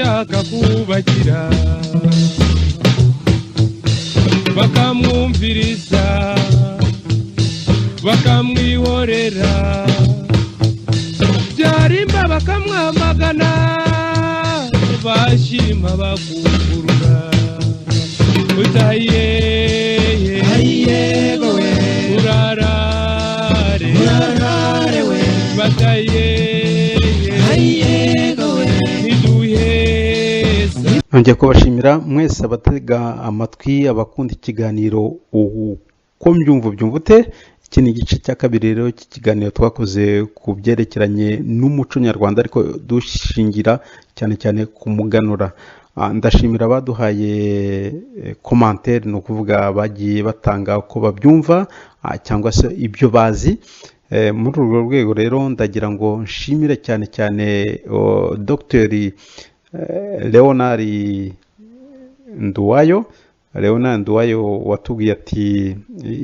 ashaka kubagira bakamwumviriza bakamwihorera byarimba bakamwamagana bashima bakungurura utaye ayegowe urarare we bataye ayegowe niduheza. Nongeye kubashimira mwese abatega amatwi abakunda ikiganiro uko mbyumva byumvute. Iki ni igice cya kabiri rero cy'ikiganiro twakoze ku byerekeranye n'umuco nyarwanda ariko dushingira cyane cyane ku muganura. Ndashimira abaduhaye commentaire, ni ukuvuga bagiye batanga uko babyumva cyangwa se ibyo bazi. Muri urwo rwego rero ndagira ngo nshimire cyane cyane Dr. Leonard Nduwayo watubwiye ati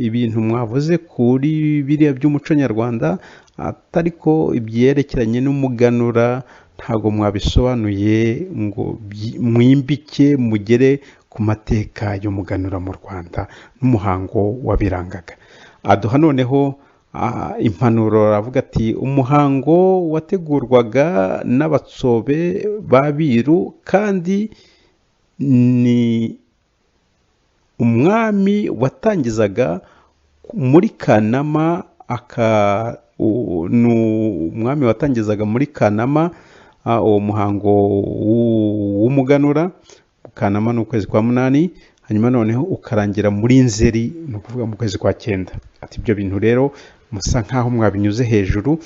ibintu mwavuze kuri biriya by'umuco nyarwanda atari ko ibyerekeranye n'umuganura ntago mwabisobanuye ngo mwimbike mugere ku mateka y'umuganura mu Rwanda n'umuhango wabirangaga. Aduha noneho impanuro, aravuga ati umuhango wategurwaga n'abatsobe b'abiru kandi ni umwami watangizaga muri Kanama uwo muhango w'umuganura. Kanama ni ukwezi kwa munani, hanyuma noneho ukarangira muri Nzeri, ni ukuvuga mu kwezi kwa 9. Ati ibyo bintu rero musa nkaho mwabinyuze hejuru.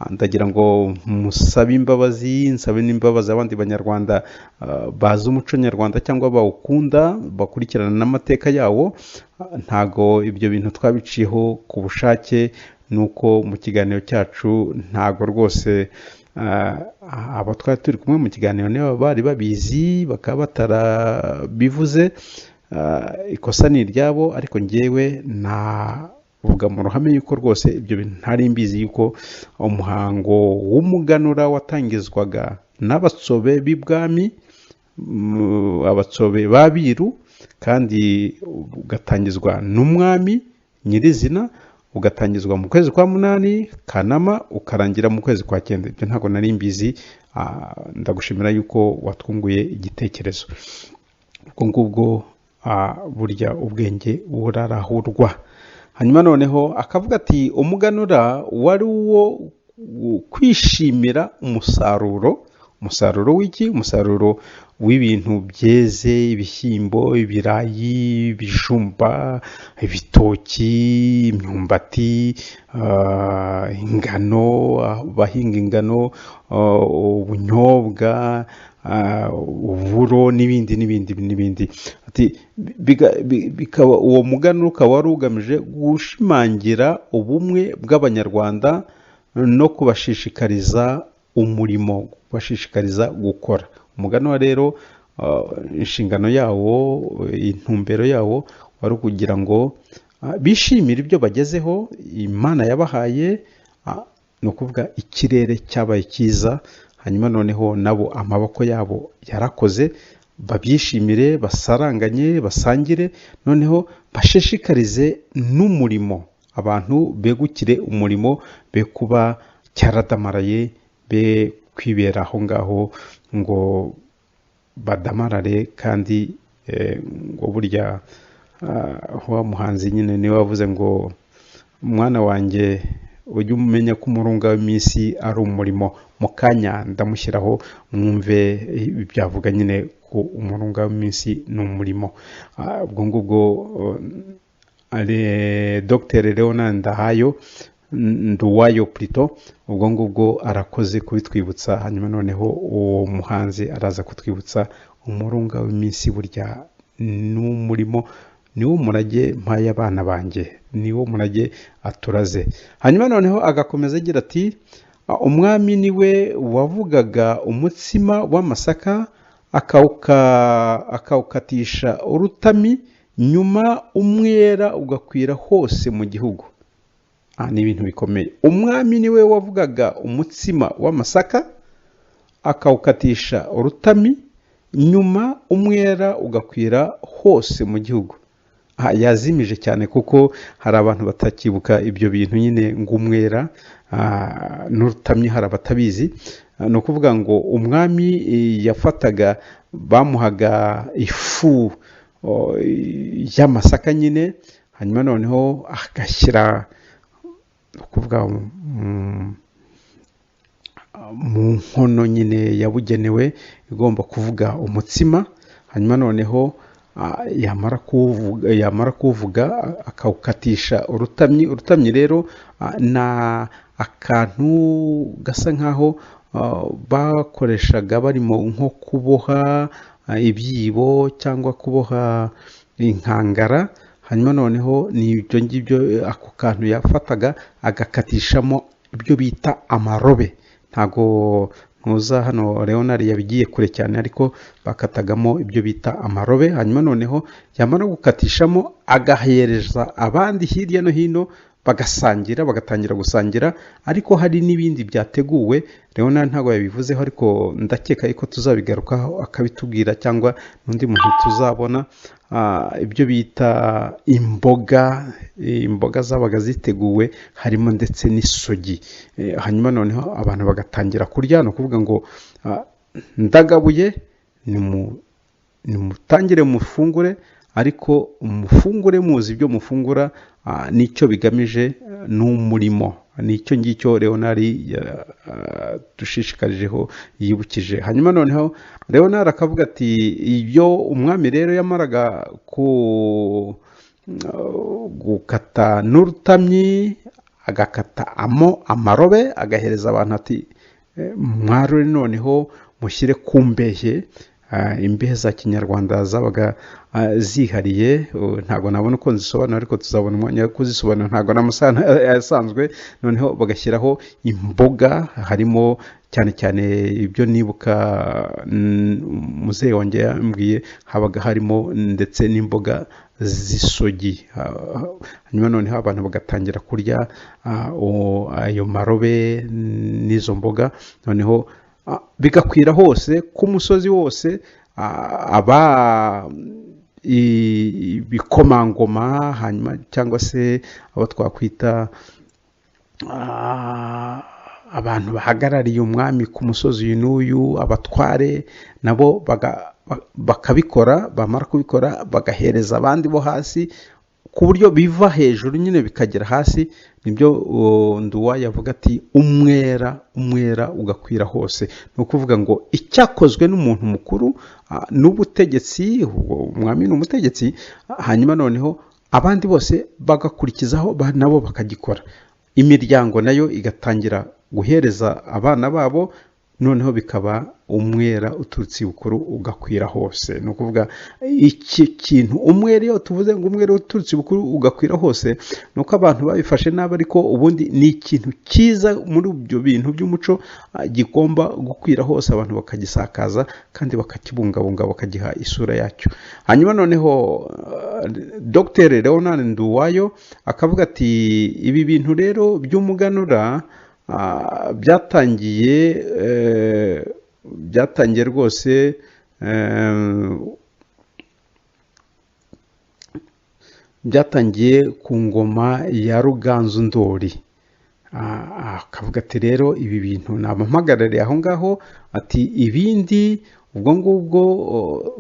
Ndagira ngo musabe imbabazi, nsabe n'imbabazi abandi banyarwanda bazi umuco nyarwanda cyangwa bawukunda bakurikirana n'amateka yawo. Ntago ibyo bintu twabiciyeho ku bushake, nuko mu kiganiro cyacu ntago rwose abo twari turi kumwe mu kiganiro niba bari babizi bakaba batarabivuze, ikosa ni iryabo. Ariko njyewe vuga mu ruhame yuko rwose ibyo bintu ntari mbizi yuko umuhango w'umuganura watangizwaga n'abatsobe b'ibwami, abatsobe b'abiru, kandi ugatangizwa n'umwami nyirizina, ugatangizwa mu kwezi kwa munani Kanama, ukarangira mu kwezi kwa 9. Ibyo ntago nari mbizi. Ndagushimira yuko watwunguye igitekerezo. Ubwo ngubwo burya ubwenge burarahurwa. Hanyuma noneho akavuga ati umuganura wari uwo kwishimira umusaruro w'iki? Umusaruro w'ibintu byeze, ibishyimbo, ibirayi, ibijumba, ibitoki, imyumbati, ingano, bahinga ingano, ubunyobwa, uburo n'ibindi. Ati bikaba uwo muganura ukaba wari ugamije gushimangira ubumwe bw'abanyarwanda no kubashishikariza umurimo, kubashishikariza gukora. Umuganura rero inshingano yawo, intumbero yawo wari ukugira ngo bishimire ibyo bagezeho, Imana yabahaye, ni ukuvuga ikirere cyabaye cyiza. Hanyuma noneho nabo amaboko yabo yarakoze, babyishimire, basaranganye, basangire, noneho bashishikarize n'umurimo. Abantu begukire umurimo, be kuba cyaradamaraye, be kwibera aho ngaho ngo badamarare. Kandi ngo burya wa muhanzi nyine niwe wavuze ngo mwana wanjye ujye umenya ko umurunga w'iminsi ari umurimo. Mu kanya ndamushyiraho mwumve ibyavuga nyine ko umurunga w'iminsi ni umurimo. Ubwo ngubwo Dr. Leonard Nduwayo Plito, ubwo ngubwo arakoze kubitwibutsa. Hanyuma noneho uwo muhanzi araza kutwibutsa umurunga w'iminsi burya n'umurimo, niwo murage mpaye abana banjye, niwo murage aturaze. Hanyuma noneho agakomeza agira ati umwami niwe wavugaga umutsima w'amasaka akawukatisha urutami, nyuma umwera ugakwira hose mu gihugu. Ni ibintu bikomeye. Umwami niwe wavugaga umutsima w'amasaka akawukatisha urutami, nyuma umwera ugakwira hose mu gihugu. Yazimije cyane kuko hari abantu batakibuka ibyo bintu nyine ngo umwera n'urutamyi, hari abatabizi. Ni ukuvuga ngo umwami yafataga, bamuhaga ifu y'amasaka nyine, hanyuma noneho agashyira ukuvuga mu nkono nyine yabugenewe igomba kuvuga umutsima, hanyuma noneho yamara kuvuga akawukatisha urutamyi rero na akantu gasa nkaho bakoreshaga barimo nko kuboha ibyibo cyangwa kuboha inkangara, hanyuma noneho ni ibyo ngibyo ako kantu yafataga agakatishamo ibyo bita amarobe. Ntago ntuza hano Leonard yabigiye kure cyane, ariko bakatagamo ibyo bita amarobe, hanyuma noneho yamara gukatishamo agahereza abandi hirya no hino bagasangira, bagatangira gusangira. Ariko hari n'ibindi byateguwe Leonard ntabwo yabivuzeho, ariko ndakeka ko tuzabigarukaho akabitubwira, cyangwa n'undi muntu tuzabona. Ibyo bita imboga zabaga ziteguwe, harimo ndetse n'isogi. Hanyuma noneho abantu bagatangira kurya. Ni ukuvuga ngo ndagabuye, nimutangire mufungure, ariko mufungure muzi ibyo mufungura, nicyo bigamije n'umurimo. Nicyo ngicyo Leonard dushishikarijeho, yibukije. Hanyuma noneho Leonard akavuga ati iyo umwami rero yamaraga gukata n'urutamyi, agakata amarobe, agahereza abantu ati mwarure noneho mushyire ku mbehe. Imbehe za kinyarwanda zabaga zihariye, ntabwo nabona uko nzisobanura, ariko tuzabona umwanya wo kuzisobanura, ntabwo namusana yasanzwe. Noneho bagashyiraho imboga, harimo cyane cyane ibyo nibuka muzehe wanjye yambwiye, habaga harimo ndetse n'imboga z'isogi. Hanyuma noneho abantu bagatangira kurya ayo marobe n'izo mboga, noneho bigakwira hose ku musozi wose. Ibikomangoma, hanyuma cyangwa se abo twakwita abantu bahagarariye umwami ku musozi uyu n'uyu, abatware, nabo bakabikora. Bamara kubikora bagahereza abandi bo hasi, ku buryo biva hejuru nyine bikagera hasi. Nibyo Nduwa yavuga ati umwera ugakwira hose. Ni ukuvuga ngo icyakozwe n'umuntu mukuru n'ubutegetsi, umwami n'umutegetsi, hanyuma noneho abandi bose bagakurikizaho, nabo bakagikora. Imiryango nayo igatangira guhereza abana babo, noneho bikaba umwera uturutse ibukuru ugakwira hose. Ni ukuvuga iki kintu umwera, iyo tuvuze ngo umwera uturutse ibukuru ugakwira hose, ni uko abantu babifashe nabi, ariko ubundi ni ikintu cyiza muri ibyo bintu by'umuco, gigomba gukwira hose, abantu bakagisakaza kandi bakakibungabunga, bakagiha isura yacyo. Hanyuma noneho Dr. Leonard Nduwayo akavuga ati ibi bintu rero by'umuganura byatangiye rwose byatangiye ku ngoma ya Ruganzu Ndori. Akavuga ati rero ibi bintu nabampagarariye aho ngaho, ati ibindi ubwo ngubwo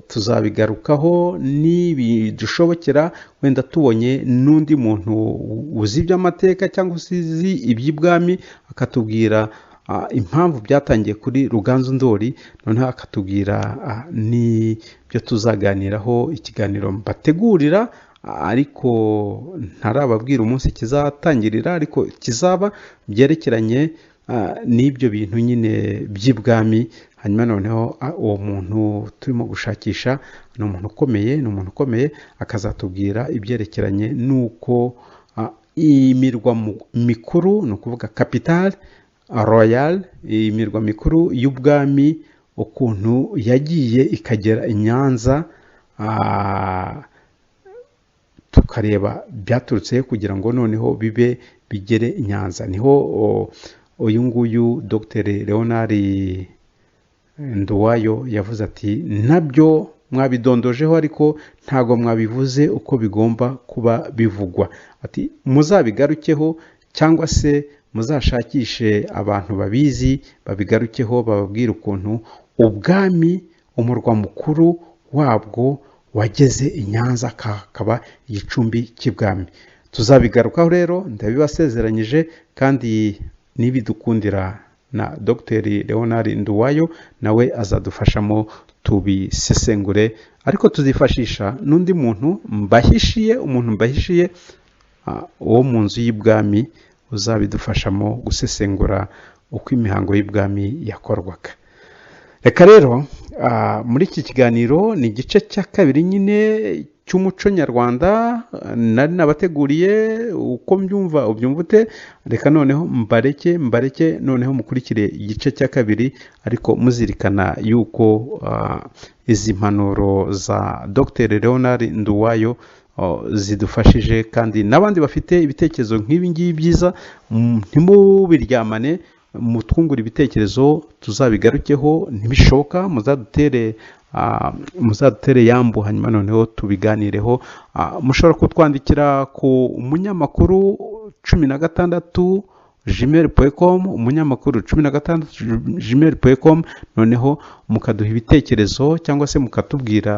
tuzabigarukaho nibidushobokera, wenda tubonye n'undi muntu uzi iby'amateka cyangwa uzi iby'ibwami, akatubwira impamvu byatangiye kuri Ruganzu Ndori, noneho akatubwira n'ibyo tuzaganiraho, ikiganiro mbategurira, ariko ntarababwira umunsi kizatangirira, ariko kizaba byerekeranye n'ibyo bintu nyine by'ibwami. Hanyuma noneho uwo muntu turimo gushakisha ni umuntu ukomeye, akazatubwira ibyerekeranye n'uko imirwa mikuru, ni ukuvuga capital royal, imirwa mikuru y'ubwami, ukuntu yagiye ikagera i Nyanza, tukareba byaturutse kugira ngo noneho bigere i Nyanza. Niho uyu nguyu Dr. Leonard Nduwayo yavuze ati nabyo mwabidondojeho ariko ntago mwabivuze uko bigomba kuba bivugwa, ati muzabigarukeho cyangwa se muzashakishe abantu babizi babigarukeho bababwira ukuntu ubwami umurwa mukuru wabwo wageze i Nyanza kakaba igicumbi cy'ibwami. Tuzabigarukaho rero ndabibasezeranyije, kandi nibidukundira na Dr. Leonard Nduwayo nawe azadufashamo tubisesengure, ariko tuzifashisha n'undi muntu mbahishiye wo mu nzu y'ibwami uzabidufashamo gusesengura uko imihango y'ibwami yakorwaga. Reka rero muri iki kiganiro ni igice cya kabiri nyine cy'umuco nyarwanda nari nabateguriye uko mbyumva ubyumvute. Reka noneho mbareke noneho mukurikire igice cya kabiri, ariko muzirikana yuko izi mpanuro za Dr. Leonard Nduwayo zidufashije, kandi n'abandi bafite ibitekerezo nk'ibi ngibi byiza ntimubiryamane, mutwungura ibitekerezo tuzabigarukeho, ntibishoboka muzadutere yambu, hanyuma noneho tubiganireho. Mushobora kutwandikira ku munyamakuru 16 gmail.com, umunyamakuru 16 gmail.com, noneho mukaduha ibitekerezo cyangwa se mukatubwira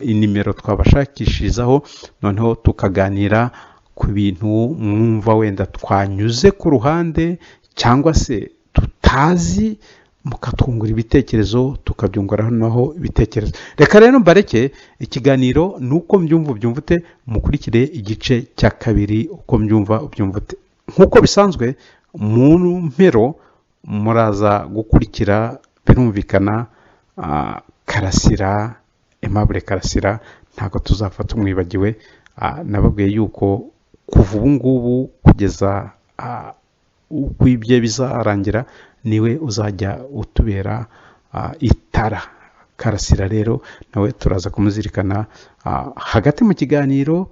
inimero twabashakishirizaho, noneho tukaganira ku bintu mwumva wenda twanyuze ku ruhande cyangwa se tutazi, mukatwungura ibitekerezo tukabyunguraho naho ibitekerezo. Reka rero mbareke ikiganiro nuko mbyumva ubyumvute, mukurikire igice cya kabiri uko mbyumva ubyumvute. Nkuko bisanzwe mu mpero muraza gukurikira birumvikana Karasira, Aimable Karasira, ntago tuzafata umwibagiwe. Nababwiye yuko kuva ubu ngubu kugeza uko ibye bizarangira niwe uzajya utubera itara. Karasira rero nawe turaza kumuzirikana hagati mu kiganiro,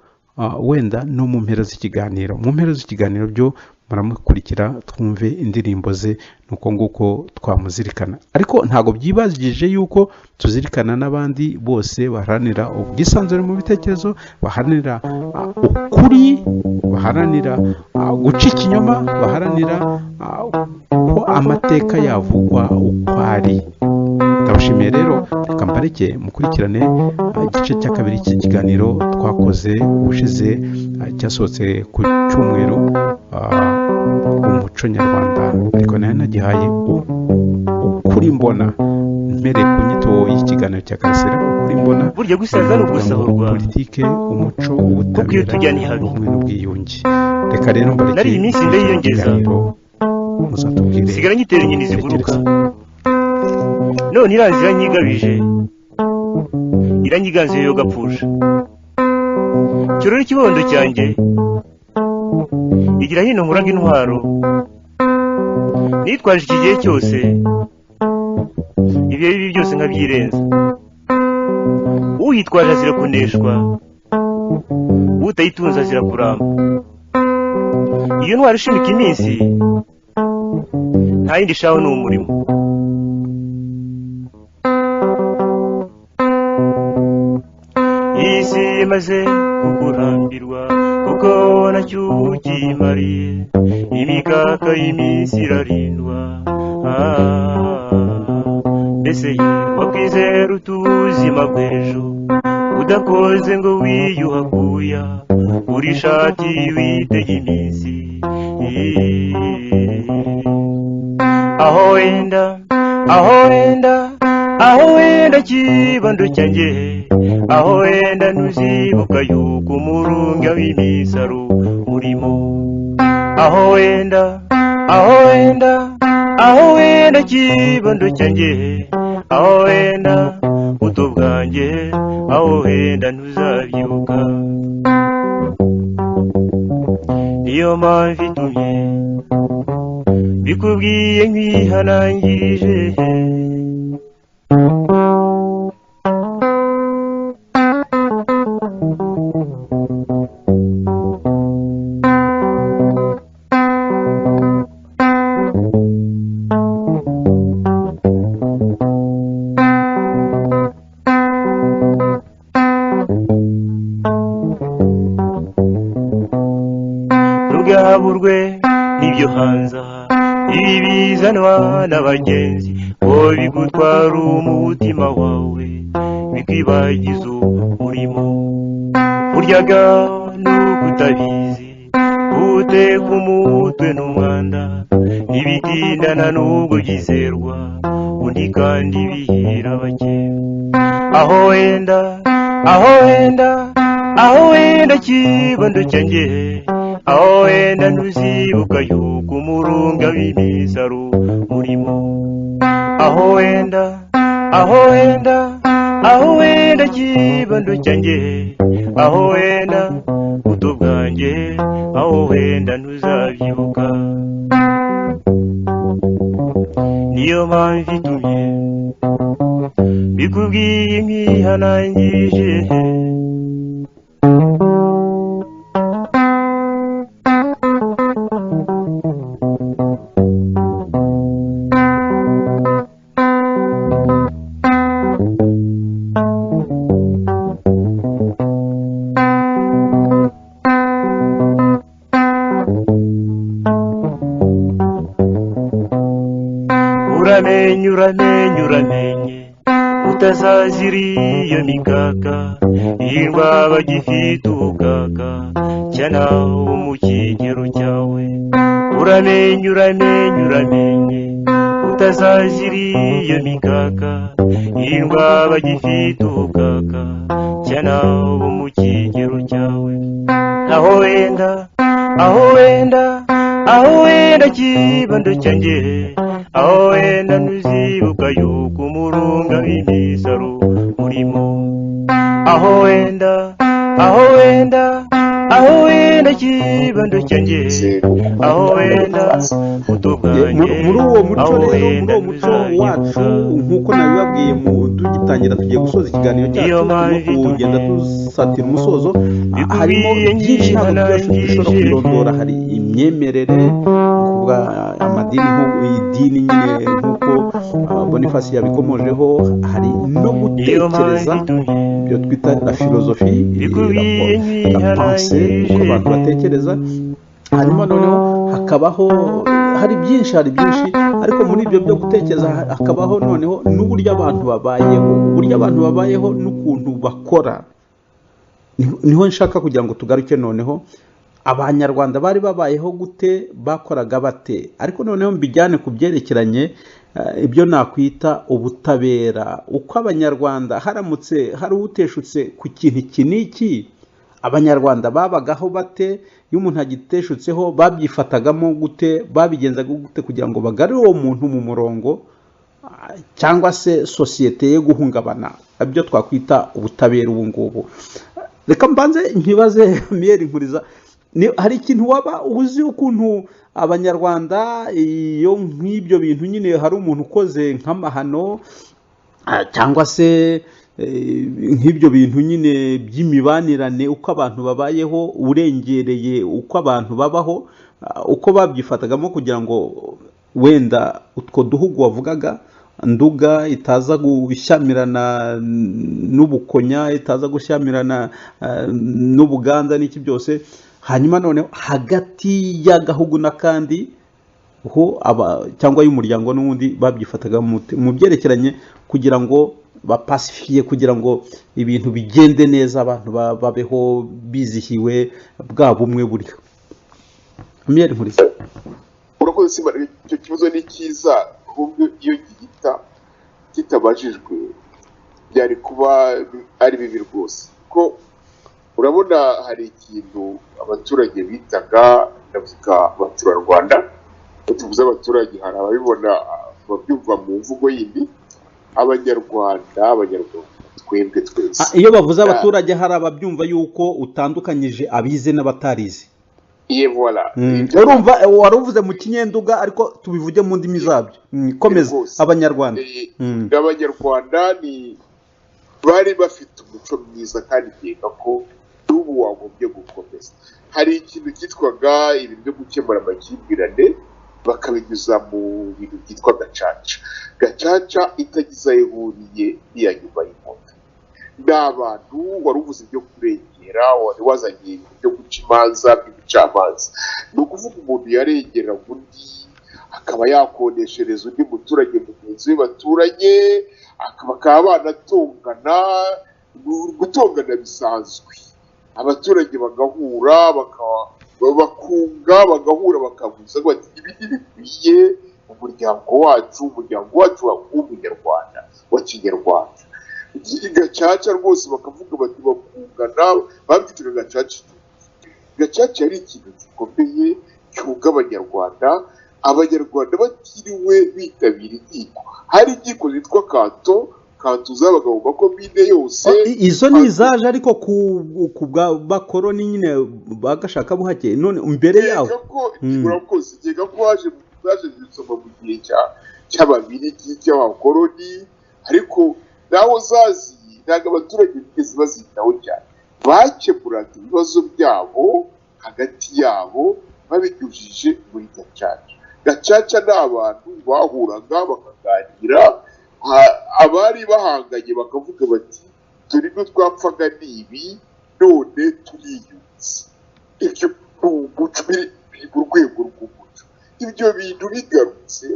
wenda no mu mpera z'ikiganiro. Mu mpera z'ikiganiro byo muramukurikira twumve indirimbo ze, nuko nguko twamuzirikana. Ariko ntago byibazije yuko tuzirikana n'abandi bose baharanira ubwisanzure mu bitekerezo, baharanira ukuri, baharanira guca ikinyoma, baharanira ko amateka yavugwa uko ari. Ndabashimiye rero, reka mbareke mukurikirane igice cya kabiri cy'ikiganiro twakoze ubushize cyasohotse ku cyumweru, umuco nyarwanda, ariko nayo nagihaye ukuri mbona, mpereye ku nyito y'ikiganiro cya Karasira, ukuri mbona burya gusaza no gusahurwa, politike, umuco, ubutabera hamwe n'ubwiyunge. Reka rero mbareke nari iminsi ndayiyongeza, muzatubwire sigara nyitera inyoni ziguruka, none irazi iranyigabije, iranyiganze yo gapfusha, cyoro n'ikibondo cyanjye igira hino nkuraga intwaro, nitwaje iki gihe cyose ibihe bibi byose nkabyirenza, uyitwaje azira kuneshwa, utayitunze azira kuramba. Iyo ntwaro ishimika iminsi nta yindi shaho ni umurimo. Isi imaze kukurambirwa kuko nacyo ukimariye, imikaka y'iminsi irarindwa. Mbese wakwizera utuzima bw'ejo, udakoze ngo wiyuhakuya, uri ishati witega iminsi. aho wenda kibando cyanjye, aho wenda ntuzibuka yuko umurunga w'imisaro urimo. aho wenda kibando cyanjye, aho wenda buto bwanjye, aho wenda ntuzabyibuka. niyo mpamvu itumye bikubwiye nkwihanangirije. ntubwaburwe n'ibyo hanze aha ibi bizanwa n'abagenzi ngo bigutwara umutima wawe bikwibagiza umurimo uryaga n'uko utabizi uteka umutwe n'umwanda ntibitindana n'ubwo byizerwa undi kandi bihira bake aho wenda kibondo cyanjye aho wenda ntuzibuka yuko umurunga w'imisaro urimo aho wenda kibondo cyanjye aho wenda buto bwanjye aho wenda ntuzabyibuka niyo mpamvu itumye bikubwiye nkihanangirije uramenye utazazira iyo mikaka hirwa bagifite ubukaka cyana wo mu kigero cyawe uramenye utazazira iyo mikaka hirwa bagifite ubukaka cyana wo mu kigero cyawe aho wenda kibondo cyanjye aho wenda ntuzibuka yuko umurunga w'imisaro urimo aho wenda kibondo cyanjye aho wenda buto bwanjye muri uwo muco wacu nk'uko nabibabwiye tugitangira tugiye gusoza ikiganiro cyacu no kugenda dusatira umusozo harimo byinshi ntabwo dushobora kwirondora hari imyemerere kuvuga amadini idini nyine nk'uko Boniface yabikomojeho hari no gutekereza ibyo twita la philosophie la pensée uko abantu batekereza hanyuma noneho hakabaho hari byinshi ariko muri ibyo byo gutekereza hakabaho noneho n'uburyo abantu babayeho n'ukuntu bakora niho nshaka kugira ngo tugaruke noneho abanyarwanda bari babayeho gute bakoraga bate ariko noneho mbijyane ku byerekeranye ibyo nakwita ubutabera uko abanyarwanda haramutse hari uteshutse ku kintu kiniki abanyarwanda babagaho bate iyo umuntu agiteshutseho babyifatagamo gute babigenzaga gute kugira ngo bagarure uwo muntu mu murongo cyangwa se sosiyete ye guhungabana ibyo twakwita ubutabera ubu ngubu reka mbanze nkibaze Miel Nkuriza hari ikintu waba uzi ukuntu abanyarwanda iyo nk'ibyo bintu nyine hari umuntu ukoze nk'amahano cyangwa se nk'ibyo bintu nyine by'imibanirane uko abantu babayeho urengereye uko abantu babaho uko babyifatagamo kugira ngo wenda utwo duhugu wavugaga Nduga itaza gushyamirana n'ubukonya itaza gushyamirana n'Ubuganda n'iki byose hanyuma noneho hagati y'agahugu n'akandi ho cyangwa y'umuryango n'undi babyifataga mu byerekeranye kugira ngo bapasifiye kugira ngo ibintu bigende neza abantu babeho bizihiwe bwa bumwe buryo Miel Nkuriza urakoze simba icyo kibazo ni cyiza ahubwo iyo gihita kitabajijwe byari kuba ari bibi rwose ko urabona hari ikintu abaturage bitaga ndavuga abaturarwanda tuvuze abaturage hari ababibona babyumva mu mvugo yindi abanyarwanda twebwe twese iyo bavuze abaturage hari ababyumva yuko utandukanyije abize n'abatarize voilà urumva waruvuze mu kinyenduga ariko tubivuge mu ndimi zabyo komeza abanyarwanda abanyarwanda ni bari bafite umuco mwiza kandi nkeka ko n'ubu wagombye gukomeza hari ikintu cyitwaga ibintu byo gukemura amakimbirane bakabinyuza mu bintu byitwa gacaca itagize aho ihuriye n'iya nyuma y'inkotanyi ni abantu wari uvuze ibyo kurengera, wari wazanye ibintu byo guca imanza by'ubucamanza. Ni ukuvuga umuntu yarengera undi akaba yakoneshereza undi muturage mugenzi we baturanye, bakaba banatongana. Gutongana bisanzwe, abaturage bagahura bakunga, bagahura bakavuza bati ibi ntibikwiye umuryango wacu w'umunyarwanda wa kinyarwanda. Gacaca rwose bakavuga bati bakungana, babyitaga gacaca. Gacaca yari ikintu gikomeye cyunga abanyarwanda batiriwe bitabira inkiko. Hari inkiko zitwa kanto zabaga mu makomine yose. Izo ni izaje ariko ku bakoroni nyine bagashaka buhake none mbere yaho. Urakoze, nkeka ko zaje zisoma mu gihe cy'ababirigi cy'abakoroni, ariko naho zaziye ntabwo abaturage bigeze bazitaho cyane. Bakemuraga ibibazo byabo hagati yabo babinyujije muri gacaca. Gacaca ni abantu bahuraga bakaganira, abari bahanganye bakavuga bati turi ibyo twapfaga n'ibi none turiyunze. Ibyo biri ku rwego rw'umuco. Ibyo bintu bigarutse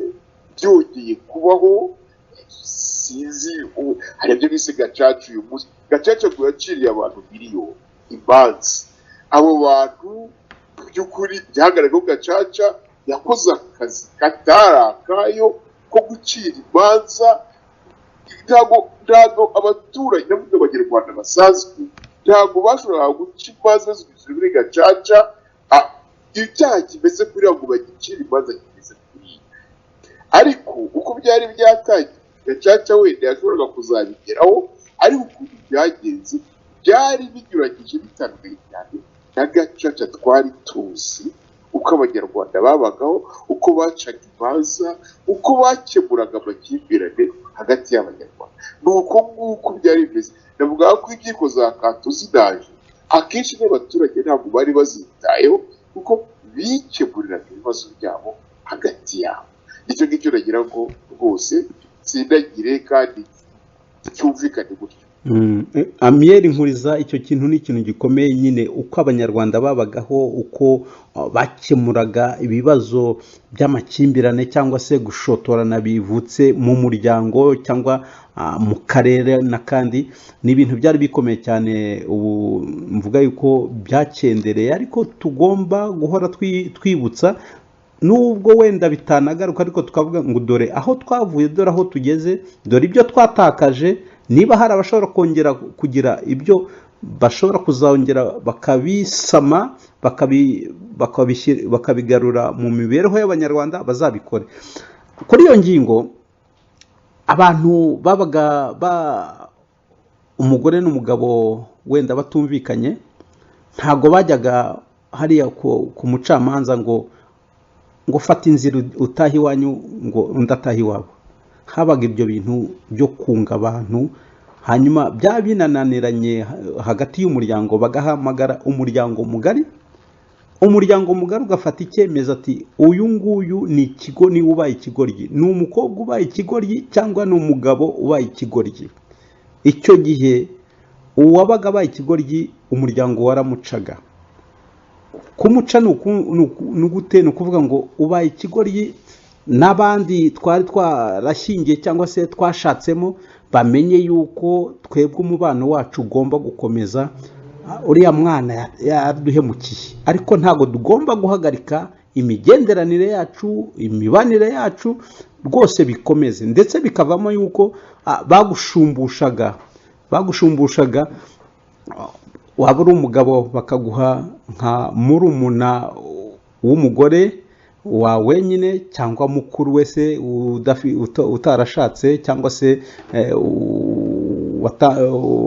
byongeye kubaho, sinzi hari ibyo bise gacaca uyu munsi. Gacaca ngo yaciriye abantu miliyoni imanza. Abo bantu mu by'ukuri byagaragara ko gacaca yakoze akazi katari akayo ko gucira imanza. Ntabwo abaturage n'abanyarwanda basanzwe ntabwo bashoboraga guca imanza zibishyura muri gacaca. Icyaha kimeze kuriya ngo bagicire imanza kimeze kuriya, ariko uko byari byatangiye gacaca wenda yashoboraga kuzabigeraho, ariko ukuntu byagenze byari binyuranyije bitandukanye cyane na gacaca twari tuzi. Uko abanyarwanda babagaho, uko bacaga imanza, uko bakemuraga amakimbirane hagati y'abanyarwanda, ni uko nguko byari bimeze. Navuga ko inkiko za kanto zinaje, akenshi n'abaturage ntabwo bari bazitayeho kuko bikemuriraga ibibazo byabo hagati yabo. Icyo ngicyo nagira ngo rwose sindagire kandi cyumvikane gutyo. Amiyeri Nkuriza, icyo kintu ni ikintu gikomeye nyine, uko abanyarwanda babagaho, uko bakemuraga ibibazo by'amakimbirane cyangwa se gushotorana bivutse mu muryango cyangwa mu karere n'akandi, ni ibintu byari bikomeye cyane. Ubu mvuga yuko byakendereye, ariko tugomba guhora twibutsa, nubwo wenda bitanagaruka, ariko tukavuga ngo dore aho twavuye, dore aho tugeze, dore ibyo twatakaje. Niba hari abashobora kongera kugira ibyo bashobora kuzongera bakabisama bakabigarura mu mibereho y'abanyarwanda, bazabikore. Kuri iyo ngingo, abantu babaga umugore n'umugabo wenda batumvikanye, ntago bajyaga hariya ku mucamanza ngo fata inzira utaha iwanyu ngo undi ataha iwabo. Habaga ibyo bintu byo kunga abantu, hanyuma byaba binananiranye hagati y'umuryango, bagahamagara umuryango mugari ugafata icyemezo ati uyu nguyu ni ikigo, niba ubaye ikigoryi, ni umukobwa ubaye ikigoryi cyangwa ni umugabo ubaye ikigoryi. Icyo gihe uwabaga abaye ikigoryi umuryango waramucaga. Kumuca ni ukuvuga ngo ubaye ikigoryi, n'abandi twari twarashyingiye cyangwa se twashatsemo bamenye yuko twebwe umubano wacu ugomba gukomeza. Uriya mwana yaduhemukiye, ariko ntabwo tugomba guhagarika imigenderanire yacu, imibanire yacu, rwose bikomeze. Ndetse bikavamo yuko bagushumbushaga, waba uri umugabo bakaguha nka murumuna w'umugore wawe nyine, cyangwa mukuru wese utarashatse, cyangwa se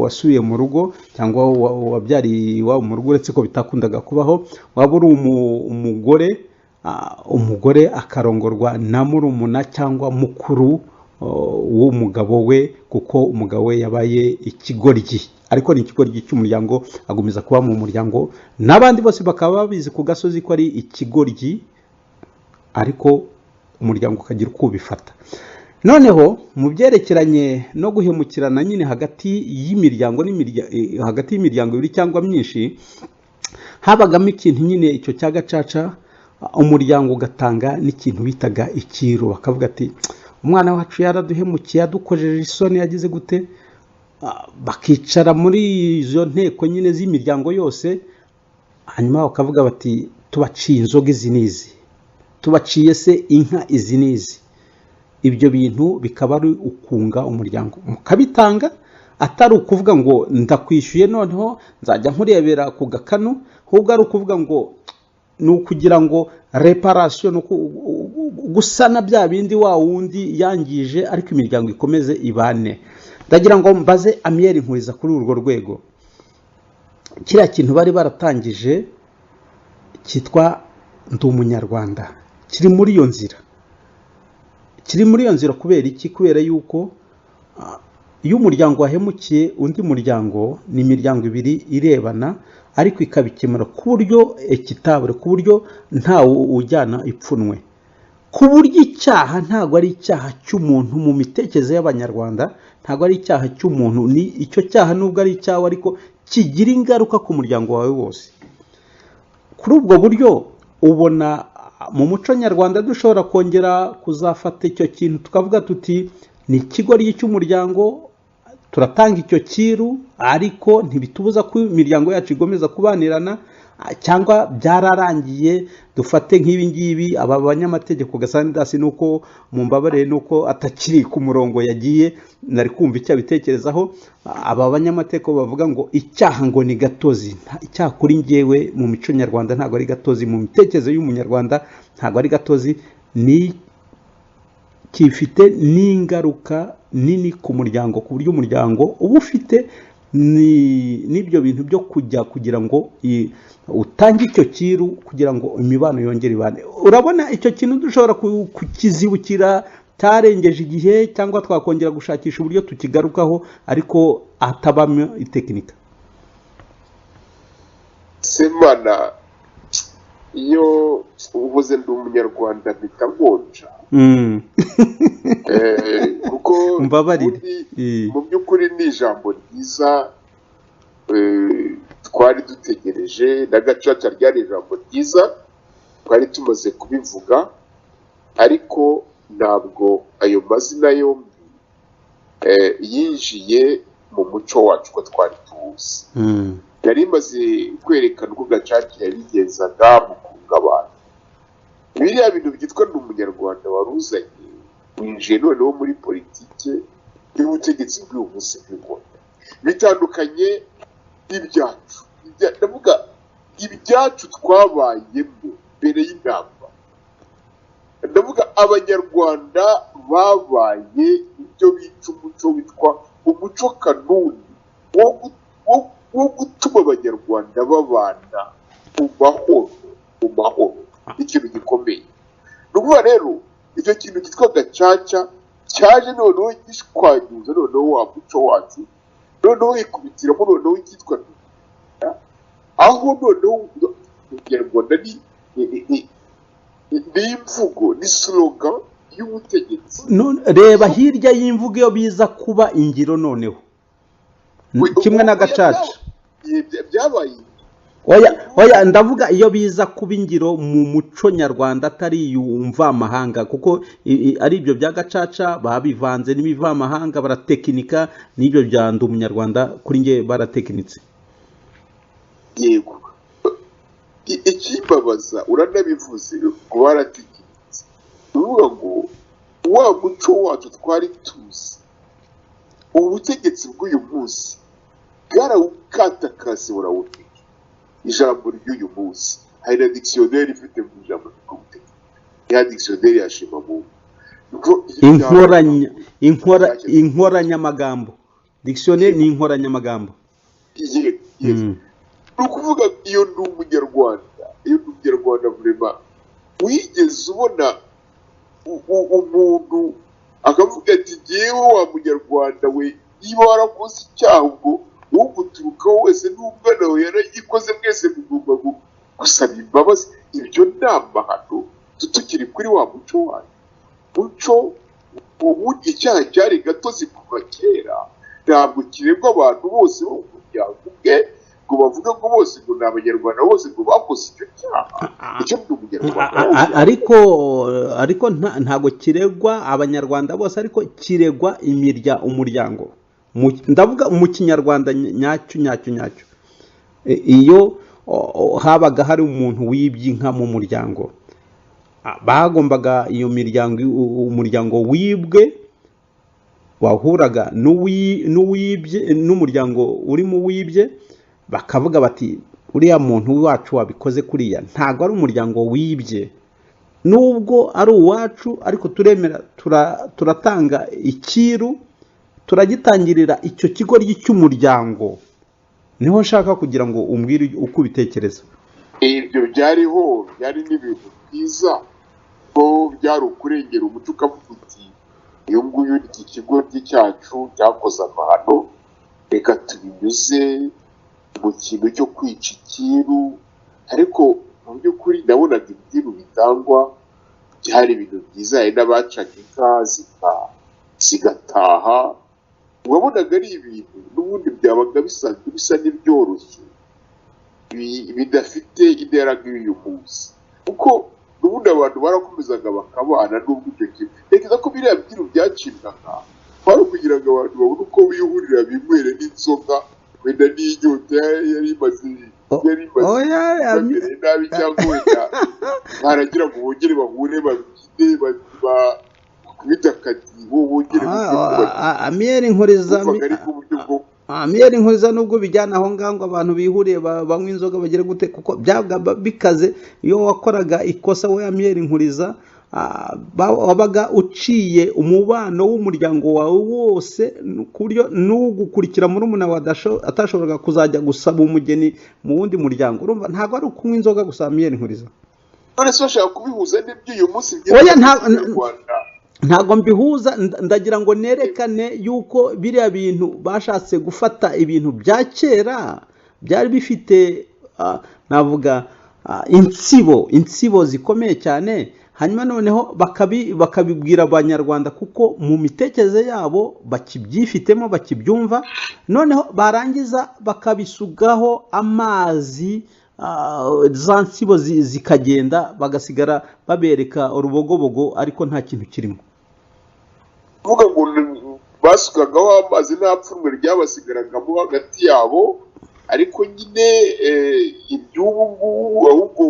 wasubiye mu rugo, cyangwa wabyariye iwabo mu rugo, uretse ko bitakundaga kubaho. Waba uri umugore akarongorwa na murumuna cyangwa mukuru w'umugabo we, kuko umugabo we yabaye ikigoryi, ariko ni ikigoryi cy'umuryango, agomeza kuba mu muryango, n'abandi bose bakaba babizi ku gasozi ko ari ikigoryi, ariko umuryango ukagira uko ubifata. noneho mu byerekeranye no guhemukirana nyine hagati y'imiryango hagati y'imiryango ibiri cyangwa myinshi, habagamo ikintu nyine icyo cya gacaca, umuryango ugatanga n'ikintu bitaga ikiru, bakavuga ati umwana wacu yaraduhemukiye, yadukojeje isoni, yagize gute, bakicara muri izo nteko nyine z'imiryango yose, hanyuma bakavuga bati tubaciye inzoga izi n'izi, tubaciye se inka izi n'izi. Ibyo bintu bikaba ari ukunga umuryango, mukabitanga, atari ukuvuga ngo ndakwishyuye noneho nzajya nkurebera ku gakanu, ahubwo ari ukuvuga ngo ni ukugira ngo reparation, gusana bya bindi wa wundi yangije, ariko imiryango ikomeze ibane. Ndagira ngo mbaze Amiel Nkuriza kuri urwo rwego, kiriya kintu bari baratangije cyitwa Ndi Umunyarwanda kiri muri iyo nzira, kubera iki? Kubera yuko iyo umuryango wahemukiye undi muryango, ni imiryango ibiri irebana, ariko ikabikemura ku buryo ekitabure, ku buryo ntawe ujyana ipfunwe, ku buryo icyaha ntabwo ari icyaha cy'umuntu mu mitekerereze y'Abanyarwanda, ntabwo ari icyaha cy'umuntu, ni icyo cyaha nubwo ari icyaha ariko kigira ingaruka ku muryango wawe wose. Kuri ubwo buryo ubona mu muco nyarwanda dushobora kongera kuzafata icyo kintu tukavuga tuti ni ikigoryi cy'umuryango, turatanga icyo kiru, ariko ntibitubuza ko imiryango yacu igomeza kubanirana, cyangwa byararangiye. Dufate nk'ibi ngibi, aba banyamategeko Gasandasi nuko mumbabarire nuko atakiri ku murongo yagiye, nari kumva icyo abitekerezaho. Aba banyamategeko bavuga ngo icyaha ngo ni gatozi. Icyaha kuri njyewe mu mico nyarwanda ntabwo ari gatozi, mu mitekerereze y'umunyarwanda ntabwo ari gatozi, ni kifite n'ingaruka nini ku muryango, ku buryo umuryango uba ufite n'ibyo bintu byo kugira ngo utange icyo kiru, kugira ngo imibano yongere ibane. Urabona icyo kintu dushobora kukizibukira cyarengeje igihe, cyangwa twakongera gushakisha uburyo tukigarukaho, ariko atabamo itekinika. Semana, iyo uvuze Ndi Umunyarwanda mpita nkonja, kuko mu by'ukuri ni ijambo ryiza twari dutegereje, na gacaca ryari ijambo ryiza twari tumaze kubivuga, ariko ntabwo ayo mazina yombi yinjiye mu muco wacu ko twari tuzi. Yari imaze kwerekana uko gacaca yabigenzaga mu kunga abantu. Biriya bintu byitwa Ndi Umunyarwanda waruzanye, winjiye noneho muri politike y'ubutegetsi bw'uyu munsi bw'u Rwanda, bitandukanye n'ibyacu. Ndavuga ibyacu twabayemo mbere y'intambara. Ndavuga Abanyarwanda babaye ibyo bica umuco witwa umuco kanuni wo gutuma Abanyarwanda babana mu mahoro, ikintu gikomeye. Ni ukuvuga rero icyo kintu cyitwa gacaca cyaje noneho gishwanyuza noneho wa muco wacu, noneho ikubitiramo noneho icyitwa aho noneho Umunyarwanda ni imvugo, ni slogan y'ubutegetsi. Reba hirya y'imvugo iyo biza kuba ingiro, noneho kimwe na gacaca byabaye. Oya, ndavuga iyo biza kuba ingiro mu muco nyarwanda, atari umvamahanga, kuko ari ibyo bya gacaca babivanze n'ibivamahanga, baratekinika, n'ibyo bya Ndi Umunyarwanda kuri nge baratekinitse. Yego, ikimbabaza uranabivuze ngo baratekinitse, uvuga ngo wa muco wacu twari tuzi, ubutegetsi bw'uyu munsi bwarawukatakaze burawuteka. Ijambo ry'uyu munsi hari na dictionnaire ifite mu ijambo ry'ubutegetsi, ya dictionnaire yashima mu inkoranyamagambo. Dictionnaire ni inkoranyamagambo. Ni ukuvuga iyo Ndi Umunyarwanda vraiment wigeze ubona umuntu akavuga ati jyewe wa munyarwanda we, niba warakoze icyaha ubwo uguturukaho wese n'umwana we yaragikoze, mwese mugomba gusaba imbabazi. Ibyo ni amahano tukiri kuri wa muco wacu, muco ubundi icyaha cyari gatozi kuva kera, ntabwo kiregwa abantu bose bo mu muryango ubwe ngo bavuge ngo bose ngo ni abanyarwanda bose ngo bakoze icyo cyaha. icyo ni umunyarwanda ariko ntabwo kiregwa abanyarwanda bose, ariko kiregwa umuryango. Ndavuga mu kinyarwanda nyacyo iyo habaga hari umuntu wibye inka mu muryango, bagombaga iyo umuryango wibwe wahuraga n'umuryango urimo wibye, bakavuga bati uriya muntu wacu wabikoze kuriya ntabwo ari umuryango wibye, nubwo ari uwacu ariko turemera turatanga ikiru, turagitangirira icyo kigo cy'umuryango. Niho nshaka kugira ngo umbwire uko ubitekereza. Ibyo byari n'ibintu byiza ko byari ukurengera umuco, ukavuga uti uyu nguyu iki kigo cyacu cyakoze amahano, reka tubinyuze mu kintu cyo kwica ikiru. Ariko mu by'ukuri nabonaga ibintu bitangwa byari ibintu byiza, hari n'abacaga inka zigataha, wabonaga ari ibintu n'ubundi byabaga bisanzwe bisa n'ibyoroshye bidafite intera nk'iyo munsi, kuko n'ubundi abantu barakomezaga bakabana n'ubwo icyo kintu. Ntekereza ko biriya byiru byacibwaga kwari kugira ngo abantu babone uko bihurira binywere n'inzoga, wenda n'inyota yari imaze nabi, cyangwa wenda baragira ngo bongere bahure babyine bakubita akadiho bongere Amiyeri Nkuriza nubwo bijyana aho ngaho abantu bihuriye banywa inzoga bagire gute, kuko byabaga bikaze. Iyo wakoraga ikosa we Amiyeri Nkuriza wabaga uciye umubano w'umuryango wawe wose, ku buryo n'ugukurikira muri umuntu atashoboraga kuzajya gusaba umugeni mu wundi muryango. Urumva ntabwo ari ukunywa inzoga gusa Amiyeri Nkuriza. none se bashaka kubihuza n'iby'uyu munsi ntabwo mbihuza, ndagira ngo nerekane yuko biriya bintu bashatse gufata ibintu bya kera byari bifite navuga insibo zikomeye cyane, hanyuma noneho bakabibwira abanyarwanda kuko mu mitekerereze yabo bakibyifitemo bakibyumva, noneho barangiza bakabisugaho amazi, za nsibo zikagenda, bagasigara babereka urubogobogo ariko nta kintu kirimo. uvuga ngo basukagaho amazi nta pfunwe ryabasigaragamo hagati yabo, ariko nyine iby'ubu ngubu ahubwo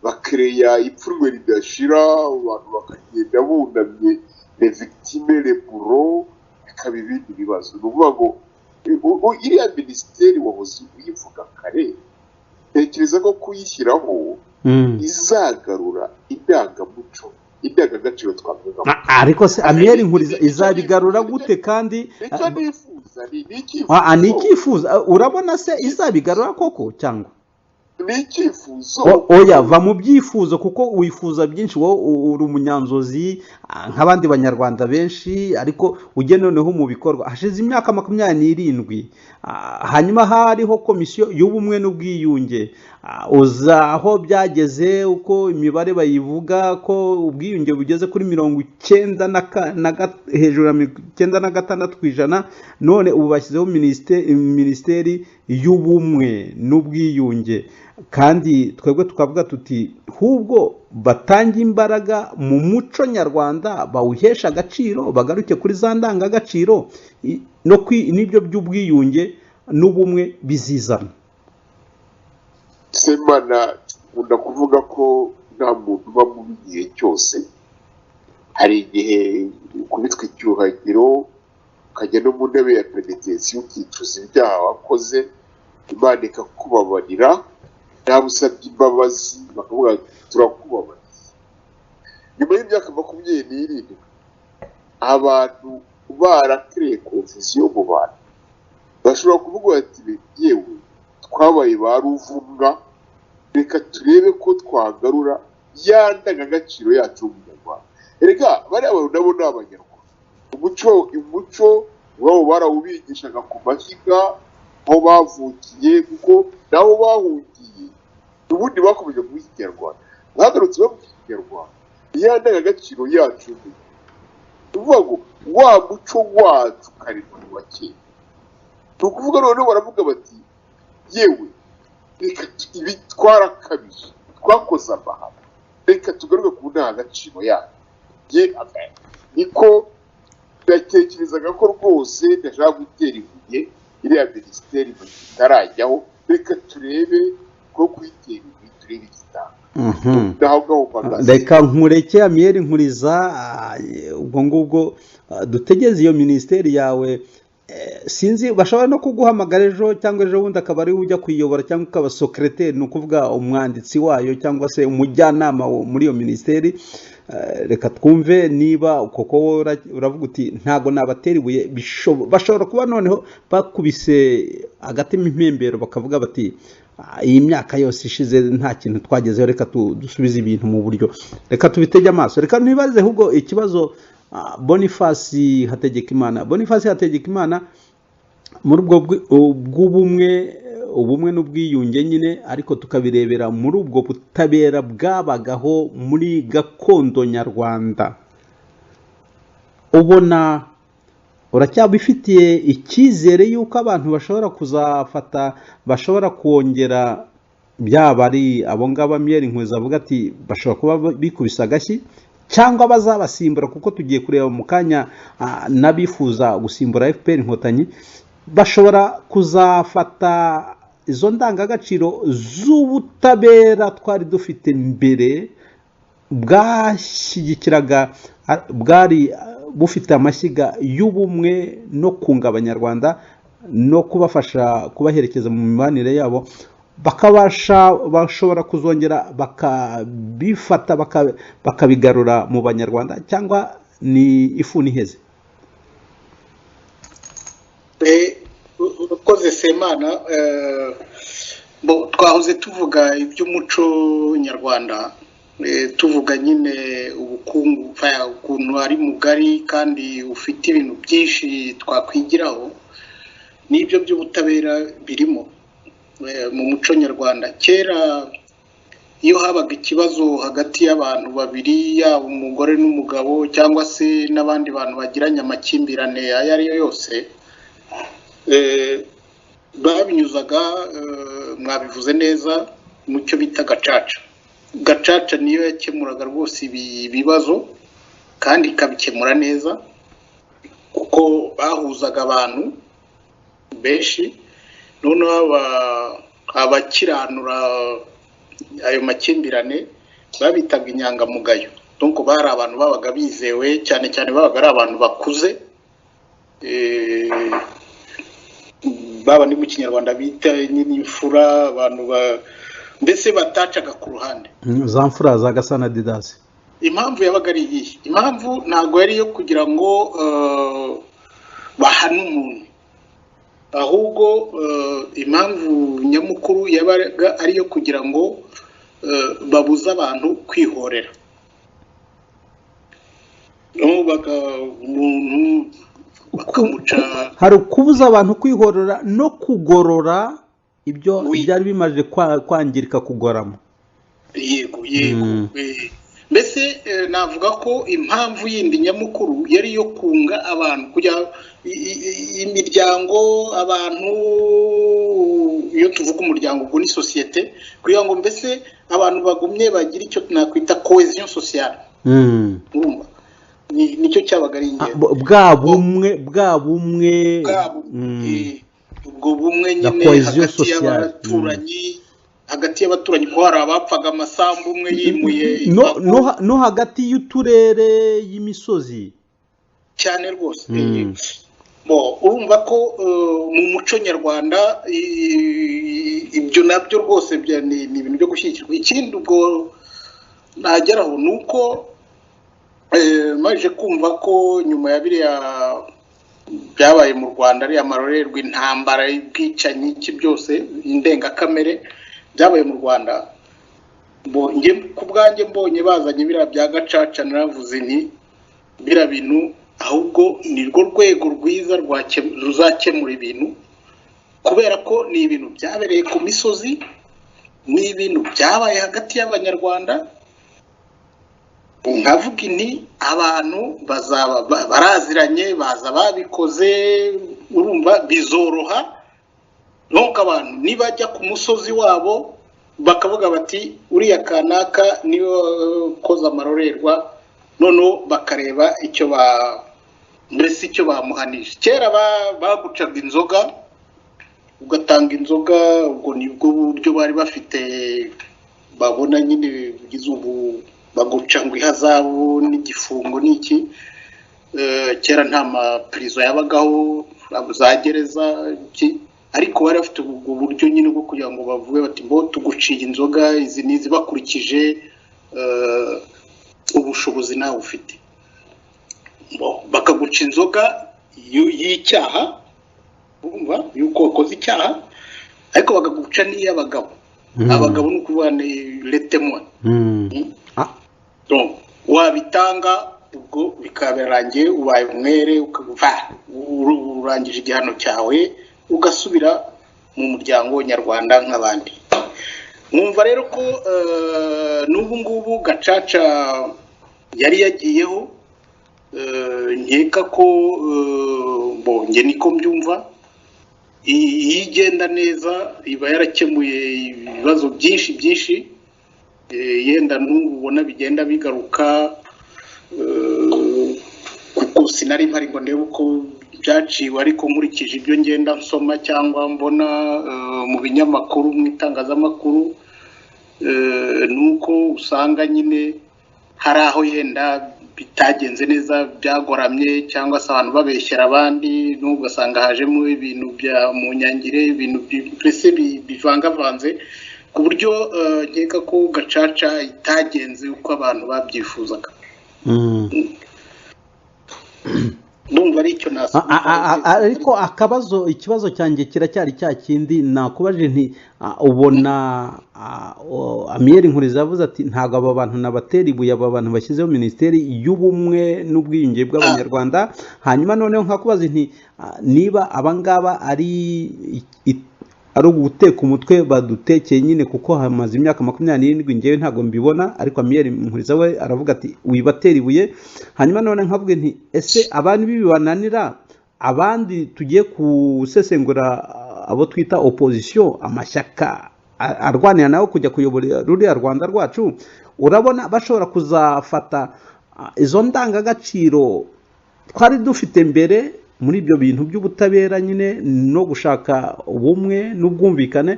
bakereya ipfunwe ridashira, abantu bakagenda bunamye, les victimes les bourreaux, bikaba ibindi bibazo. Ni ukuvuga ngo iriya minisiteri wahoze uyivuga kare, tekereza ko kuyishyiraho izagarura indangagaciro twavuga. Ariko se Amiyeri Nkuriza izabigarura gute? Kandi ni icyifuzo. Urabona se izabigarura koko cyangwa ni icyifuzo? Oya, va mu byifuzo kuko wifuza byinshi, wowe uri umunyanzozi nk'abandi banyarwanda benshi, ariko ugenda noneho mu bikorwa. Hashize imyaka 27, hanyuma hariho komisiyo y'ubumwe n'ubwiyunge, uza aho byageze, uko imibare bayivuga ko ubwiyunge bugeze kuri 90 hejuru ya 96%, none ubu bashyizeho minisiteri y'ubumwe n'ubwiyunge. Kandi twebwe tukavuga tuti hubwo batanga imbaraga mu muco nyarwanda, bawuhesha agaciro, bagaruke kuri za ndangagaciro, n'ibyo by'ubwiyunge n'ubumwe bizizana. Semana nkunda kuvuga ko nta muntu uba mu gihe cyose. Hari igihe ukubitwa icyuhagiro ukajya no mu ntebe ya penitentiyo ukicuza ibyaha wakoze, Imana ikakubabarira, nawe usabye imbabazi bakavuga turakubabariye. Nyuma y'imyaka 27 abantu barakereye confusion mu bantu, bashobora kuvuga bati yewe twabaye ba ruvumwa, reka turebe ko twagarura ya ndangagaciro yacu y'umunyarwanda. Erega bariya abantu nabo ni abanyarwanda, umuco wabo barawubigishaga ku mashyiga aho bavukiye, kuko nabo bahungiye ubundi bakomeje kuba ikinyarwanda, bagarutse bavuga ikinyarwanda, ya ndangagaciro yacu uvuga ngo wa muco wacu karindwi wa kera ni ukuvuga noneho baravuga bati yewe reka ibi twarakabije twakoze amahano reka tugaruke ku ndangagaciro yacu niko batekerezaga ko rwose ndashaka gutera ibuye iriya minisiteri itarajyaho reka turebe ko kuyitera ibuye turebe igitanga reka nkureke amiyeri nkuriza ubwo ngubwo dutegeze iyo minisiteri yawe sinzi bashobora no kuguhamagara ejo cyangwa ejo bundi akaba ari ujya kuyiyobora cyangwa ukaba secrétaire ni ukuvuga umwanditsi wayo cyangwa se umujyanama muri iyo minisiteri reka twumve niba koko uravuga uti ntago nabatera ibuye bashobora kuba noneho bakubise agatima impembero bakavuga bati iyi myaka yose ishize nta kintu twagezeho reka dusubize ibintu mu buryo reka tubitege amaso reka ntibaze ahubwo ikibazo Boniface Hategekimana muri ubwo ubumwe n'ubwiyunge nyine ariko tukabirebera muri ubwo butabera bwabagaho muri gakondo nyarwanda ubona uracyabifitiye icyizere yuko abantu bashobora kuzafata bashobora kongera byaba ari abo ngabo Amiyeri Nkwiza avuga ati bashobora kuba bikubisa agashyi cyangwa bazabasimbura kuko tugiye kureba mu kanya n'abifuza gusimbura FPR Inkotanyi bashobora kuzafata izo ndangagaciro z'ubutabera twari dufite mbere bwashyigikiraga bwari bufite amashyiga y'ubumwe no kunga abanyarwanda no kubafasha kubaherekeza mu mibanire yabo bashobora kuzongera bakabifata bakabigarura mu banyarwanda cyangwa ni ifu n'iheze ukoze Semana twahoze tuvuga iby'umuco nyarwanda tuvuga nyine ubukungu ukuntu ari mugari kandi ufite ibintu byinshi twakwigiraho n'ibyo by'ubutabera birimo mu muco nyarwanda kera iyo habaga ikibazo hagati y'abantu babiri yaba umugore n'umugabo cyangwa se n'abandi bantu bagiranye amakimbirane ayo ari yo yose babinyuzaga mwabivuze neza mu cyo bita gacaca niyo yakemuraga rwose ibi bibazo kandi ikabikemura neza kuko bahuzaga abantu benshi noneho abakiranura ayo makimbirane babitaga inyangamugayo donc bari abantu babaga bizewe cyane cyane babaga ari abantu bakuze baba ni mu kinyarwanda bita n'imfura abantu mbese batacaga ku ruhande za mfura za Gasana Didas impamvu yabaga ari iyi impamvu ntago yari yo kugira ngo bahane umuntu ahubwo impamvu nyamukuru yabaga ari yo kugira ngo babuze abantu kwihorera umuntu bakamuca hari ukubuza abantu kwihorera no kugorora ibyo byari bimaze kwangirika kugorama yego mbese navuga ko impamvu yindi nyamukuru yari yo kunga abantu kujya imiryango abantu iyo tuvuga umuryango ubwo ni societe kugira ngo mbese abantu bagumye bagira icyo tunakwita cohesion sociale nicyo cyabaga ari ingenzi bwa bumwe ubwo bumwe nyine hagati y'abaturanyi hagati y'abaturanyi ko hari abapfaga amasambu umwe yimuye no hagati y'uturere y'imisozi cyane rwose urumva ko mu muco nyarwanda ibyo nabyo rwose ni ibintu byo gushyigikirwa ikindi ubwo nageraho ni uko maze kumva ko nyuma ya biriya byabaye mu Rwanda ari amarorerwa intambara y'ubwicanyi iki byose indengakamere byabaye mu Rwanda ku bwanjye mbonye bazanye biriya bya gacaca naravuze nti biriya bintu ahubwo ni rwo rwego rwiza ruzakemura ibintu kubera ko ni ibintu byabereye ku misozi ni ibintu byabaye hagati y'abanyarwanda nkavuga inti abantu bazaba baraziranye baza babikoze urumva bizoroha nuko abantu nibajya ku musozi wabo bakavuga bati uriya kanaka niyo koza amarorerwa noneho bakareba mbese icyo bamuhanije kera bagucaga inzoga ugatanga inzoga ubwo nibwo buryo bari bafite babona nyine bigize ubu baguca ngo ihazabu n'igifungo n'iki kera nta mapirizo yabagaho za gereza ariko bari bafite ubwo buryo nyine bwo kugira ngo bavuge bati mbo tuguciye inzoga izi nizi bakurikije ubushobozi nawe ufite bakaguca inzoga y'icyaha urumva yuko wakoze icyaha ariko bakaguca n'iy'abagabo abagabo ni ukuvuga ni letemwa wabitanga ubwo bikaberangiye ubaye umwere urangije igihano cyawe ugasubira mu muryango nyarwanda nk'abandi mwumva rero ko n'ubu ngubu gacaca yari yagiyeho nkeka ko bonge niko mbyumva igenda neza iba yarakemuye ibibazo byinshi yenda n'ubu ubona bigenda bigaruka kuko sinari mpari ngo ndebe uko byaciwe ariko nkurikije ibyo ngenda nsoma cyangwa mbona mu binyamakuru mu itangazamakuru nuko usanga nyine hari aho yenda bitagenze neza byagoramye cyangwa se abantu babeshyera abandi n'ugasanga hajemo ibintu bya munyangire ibintu byose bivangavanze ku buryo nkeka ko gacaca itagenze uko abantu babyifuzaga ndumva ari icyo ariko ikibazo cyanjye kiracyari cya kindi nakubaje nti ubona Amiyeri Nkuriza yavuze ati ntabwo aba bantu nabatera ibuye aba bantu bashyizeho minisiteri y'ubumwe n'ubwiyunge bw'abanyarwanda hanyuma noneho nkakubaza nti niba abangaba ari uguteka umutwe badutekeye nyine kuko hamaze imyaka 27 ngewe ntabwo mbibona ariko Amiyeri Nkuriza we aravuga ati wibatera ibuye hanyuma none nkavuge nti ese abantu bibananira abandi tugiye kusesengura abo twita opposition amashyaka arwanira nawe kujya kuyobora ruriya Rwanda rwacu urabona bashobora kuzafata izo ndangagaciro twari dufite mbere muri ibyo bintu by'ubutabera nyine no gushaka ubumwe n'ubwumvikane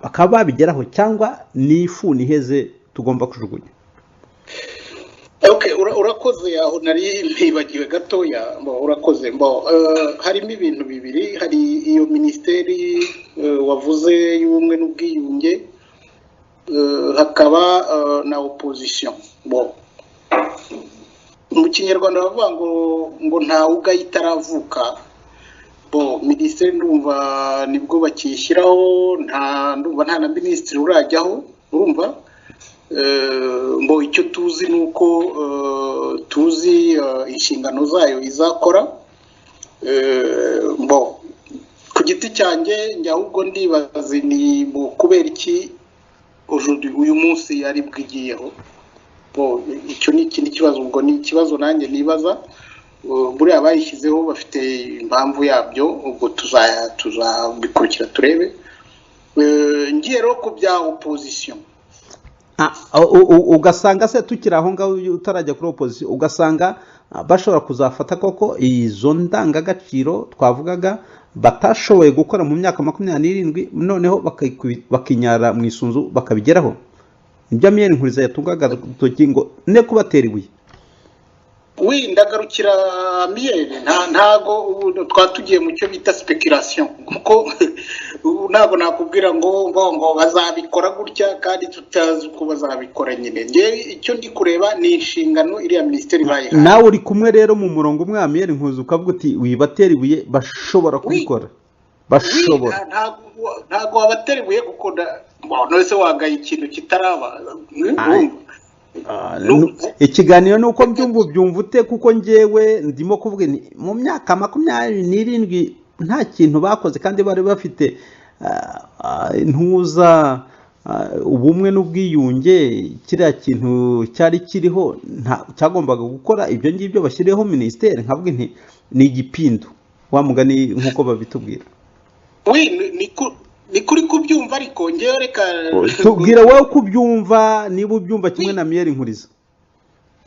bakaba babigeraho cyangwa n'ifu niheze tugomba kujugunya urakoze aho nari mpibagiwe gatoya urakoze harimo ibintu bibiri hari iyo minisiteri wavuze y'ubumwe n'ubwiyunge hakaba na opposition mu kinyarwanda bavuga ngo ntawe ugaye itaravuka minisiteri ndumva nibwo bakishyiraho ndumva nta na minisitiri urajyaho urumva icyo tuzi ni uko tuzi inshingano zayo izakora ku giti cyanjye njya ahubwo ndibaza ni kubera iki uyu munsi yari bwigiyeho icyo ni ikindi kibazo ubwo ni ikibazo nanjye nibaza buriya bayishyizeho bafite impamvu yabyo ubwo tuzabikurikira turebe ngiye rero ku bya opposition ugasanga se tukiri aho ngaho utarajya kuri opposition ugasanga bashobora kuzafata koko izo ndangagaciro twavugaga batashoboye gukora mu myaka 27 noneho bakinyara mu isunzu bakabigeraho ibyo Amiyeri Nkuriza yatungaga urutoki ngo ne kubatera ibuye ndagarukira Amiyeri ntago twatugiye mu cyo bita speculation kuko ntago nakubwira ngo bazabikora gutya kandi tutazi uko bazabikora nyine nge icyo ndi kureba ni inshingano iriya minisiteri bayihaye nawe uri kumwe rero mu murongo umwe Amiyeri Nkuriza ukavuga uti wibatera ibuye bashobora kubikora bashobora ntago wabatera ibuye kuko none se wagaye ikintu kitaraba ikiganiro nuko byumva ute kuko ngewe ndimo kuvuga mu myaka 27 nta kintu bakoze kandi bari bafite intuza ubumwe n'ubwiyunge kiriya kintu cyari kiriho cyagombaga gukora ibyo ngibyo bashyiriyeho minisiteri nkavuga nti ni igipindu wa mugani nk'uko babitubwira. ni kuri kubyumva ariko ngewe reka tubwira wowe kubyumva niba ubyumva kimwe na Miel Nkuriza.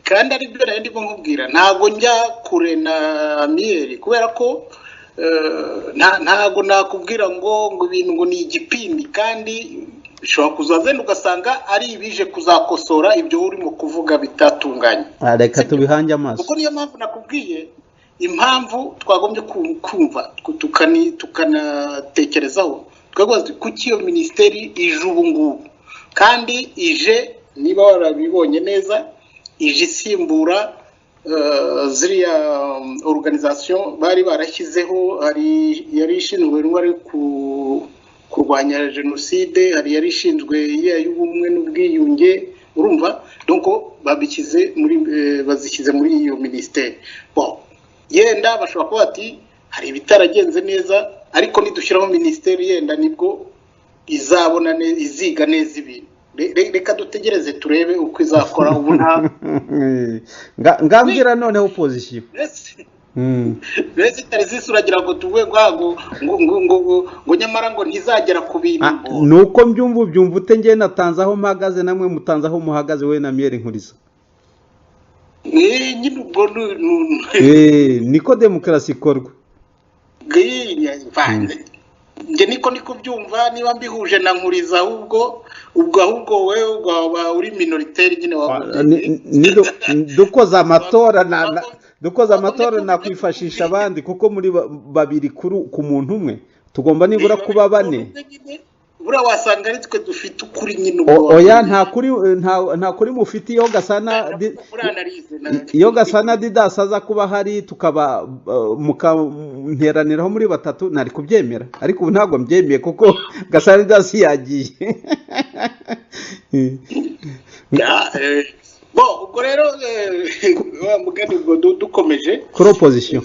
kandi ari byo nari ndimo nkubwira ntabwo njya kure na Miel kubera ko ntabwo nakubwira ngo ibintu ngo ni igipindi kandi ushobora kuzazenda ugasanga ari ibije kuzakosora ibyo urimo kuvuga bitatunganye. Reka tubihange amaso kuko niyo mpamvu nakubwiye impamvu twagombye kumva tukanatekerezaho twagombye kuki iyo minisiteri ije ubu ngubu kandi ije niba warabibonye neza ije isimbura ziriya organisation bari barashyizeho yari ishinzwe n'uwari kurwanya jenoside hari yari ishinzwe y'ubumwe n'ubwiyunge urumva donc bazishyize muri iyo minisiteri. Yenda bashobora kuba ati hari ibitaragenze neza ariko nidushyiraho minisiteri yenda nibwo izabona neza iziga neza ibintu. Reka dutegereze turebe uko izakora ubu nta ngambwira noneho opposition Bese tarizisi uragira ngo tuvuge ngo nyamara ngo ntizagera ku bintu nuko mbyumva ute ngiye natanze aho mpagaze namwe mutanze aho muhagaze we na Miel Nkuriza. nyine ubwo niko demokarasi ikorwa. nge niko byumva niba mbihuje na Nkuriza ahubwo wewe ugaba uri minoritaire nyine dukoza amatora nakwifashisha abandi kuko muri babiri ku muntu umwe tugomba nibura kuba bane. bura wasanga ari twe dufite ukuri nyine oya nta kuri mufite iyo gasana Didas aza kuba hari tukaba mukanteraniraho muri batatu nari kubyemera ariko ubu ntabwo mbyemeye kuko gasana Didas yagiye. ubwo rero mugani ubwo dukomeje kuri opposition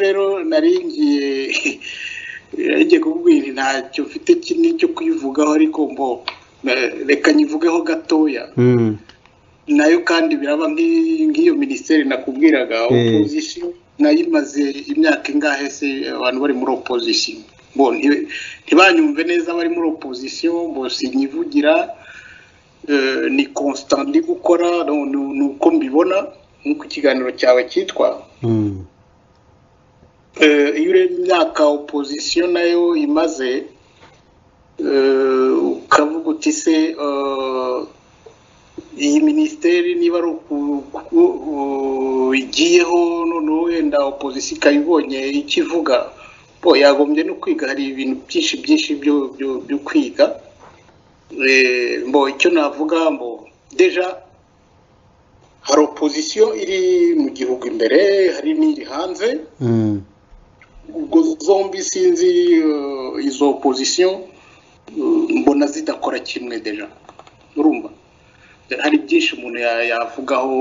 rero naringiye kubwira ntacyo mfite kinini cyo kuyivugaho ariko reka nyivugeho gatoya nayo kandi biraba nk'iyo minisiteri nakubwiraga opposition nayo imaze imyaka ingahe se abantu bari muri opposition ntibanyumve neza bari muri opposition bose nyivugira ni constant ndi gukora nuko mbibona nk'uko ikiganiro cyawe cyitwa iyo ureba imyaka opposition nayo imaze ukavuga uti se iyi minisiteri niba ari igiyeho noneho wenda opposition ikayibonye ikivuga yagombye no kwiga hari ibintu byinshi byo kwiga. icyo navuga deja hari opposition iri mu gihugu imbere hari n'iri hanze ubwo zombi sinzi izo opposition mbona zidakora kimwe deja urumva hari byinshi umuntu yavugaho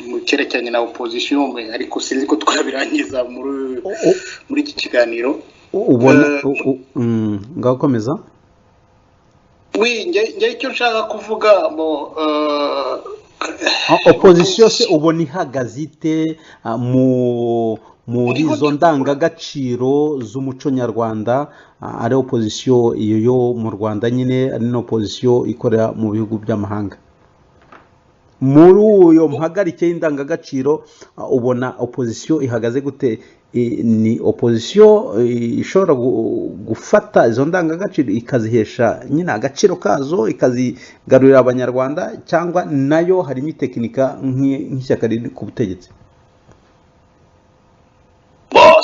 mu cyerekeranye na opposition ariko sinzi ko twabirangiza muri iki kiganiro ubona ngakomeza njye icyo nshaka kuvuga opposition se ubona ihagaze ite muri izo ndangagaciro z'umuco nyarwanda ari opposition iyo yo mu Rwanda nyine ari no opposition ikorera mu bihugu by'amahanga muri uyo mpagarike y'indangagaciro ubona opposition ihagaze gute? Ni opposition ishobora gufata izo ndangagaciro ikazihesha nyine agaciro kazo ikazigarurira abanyarwanda cyangwa nayo harimo tekinika nk'ishyaka riri ku butegetsi?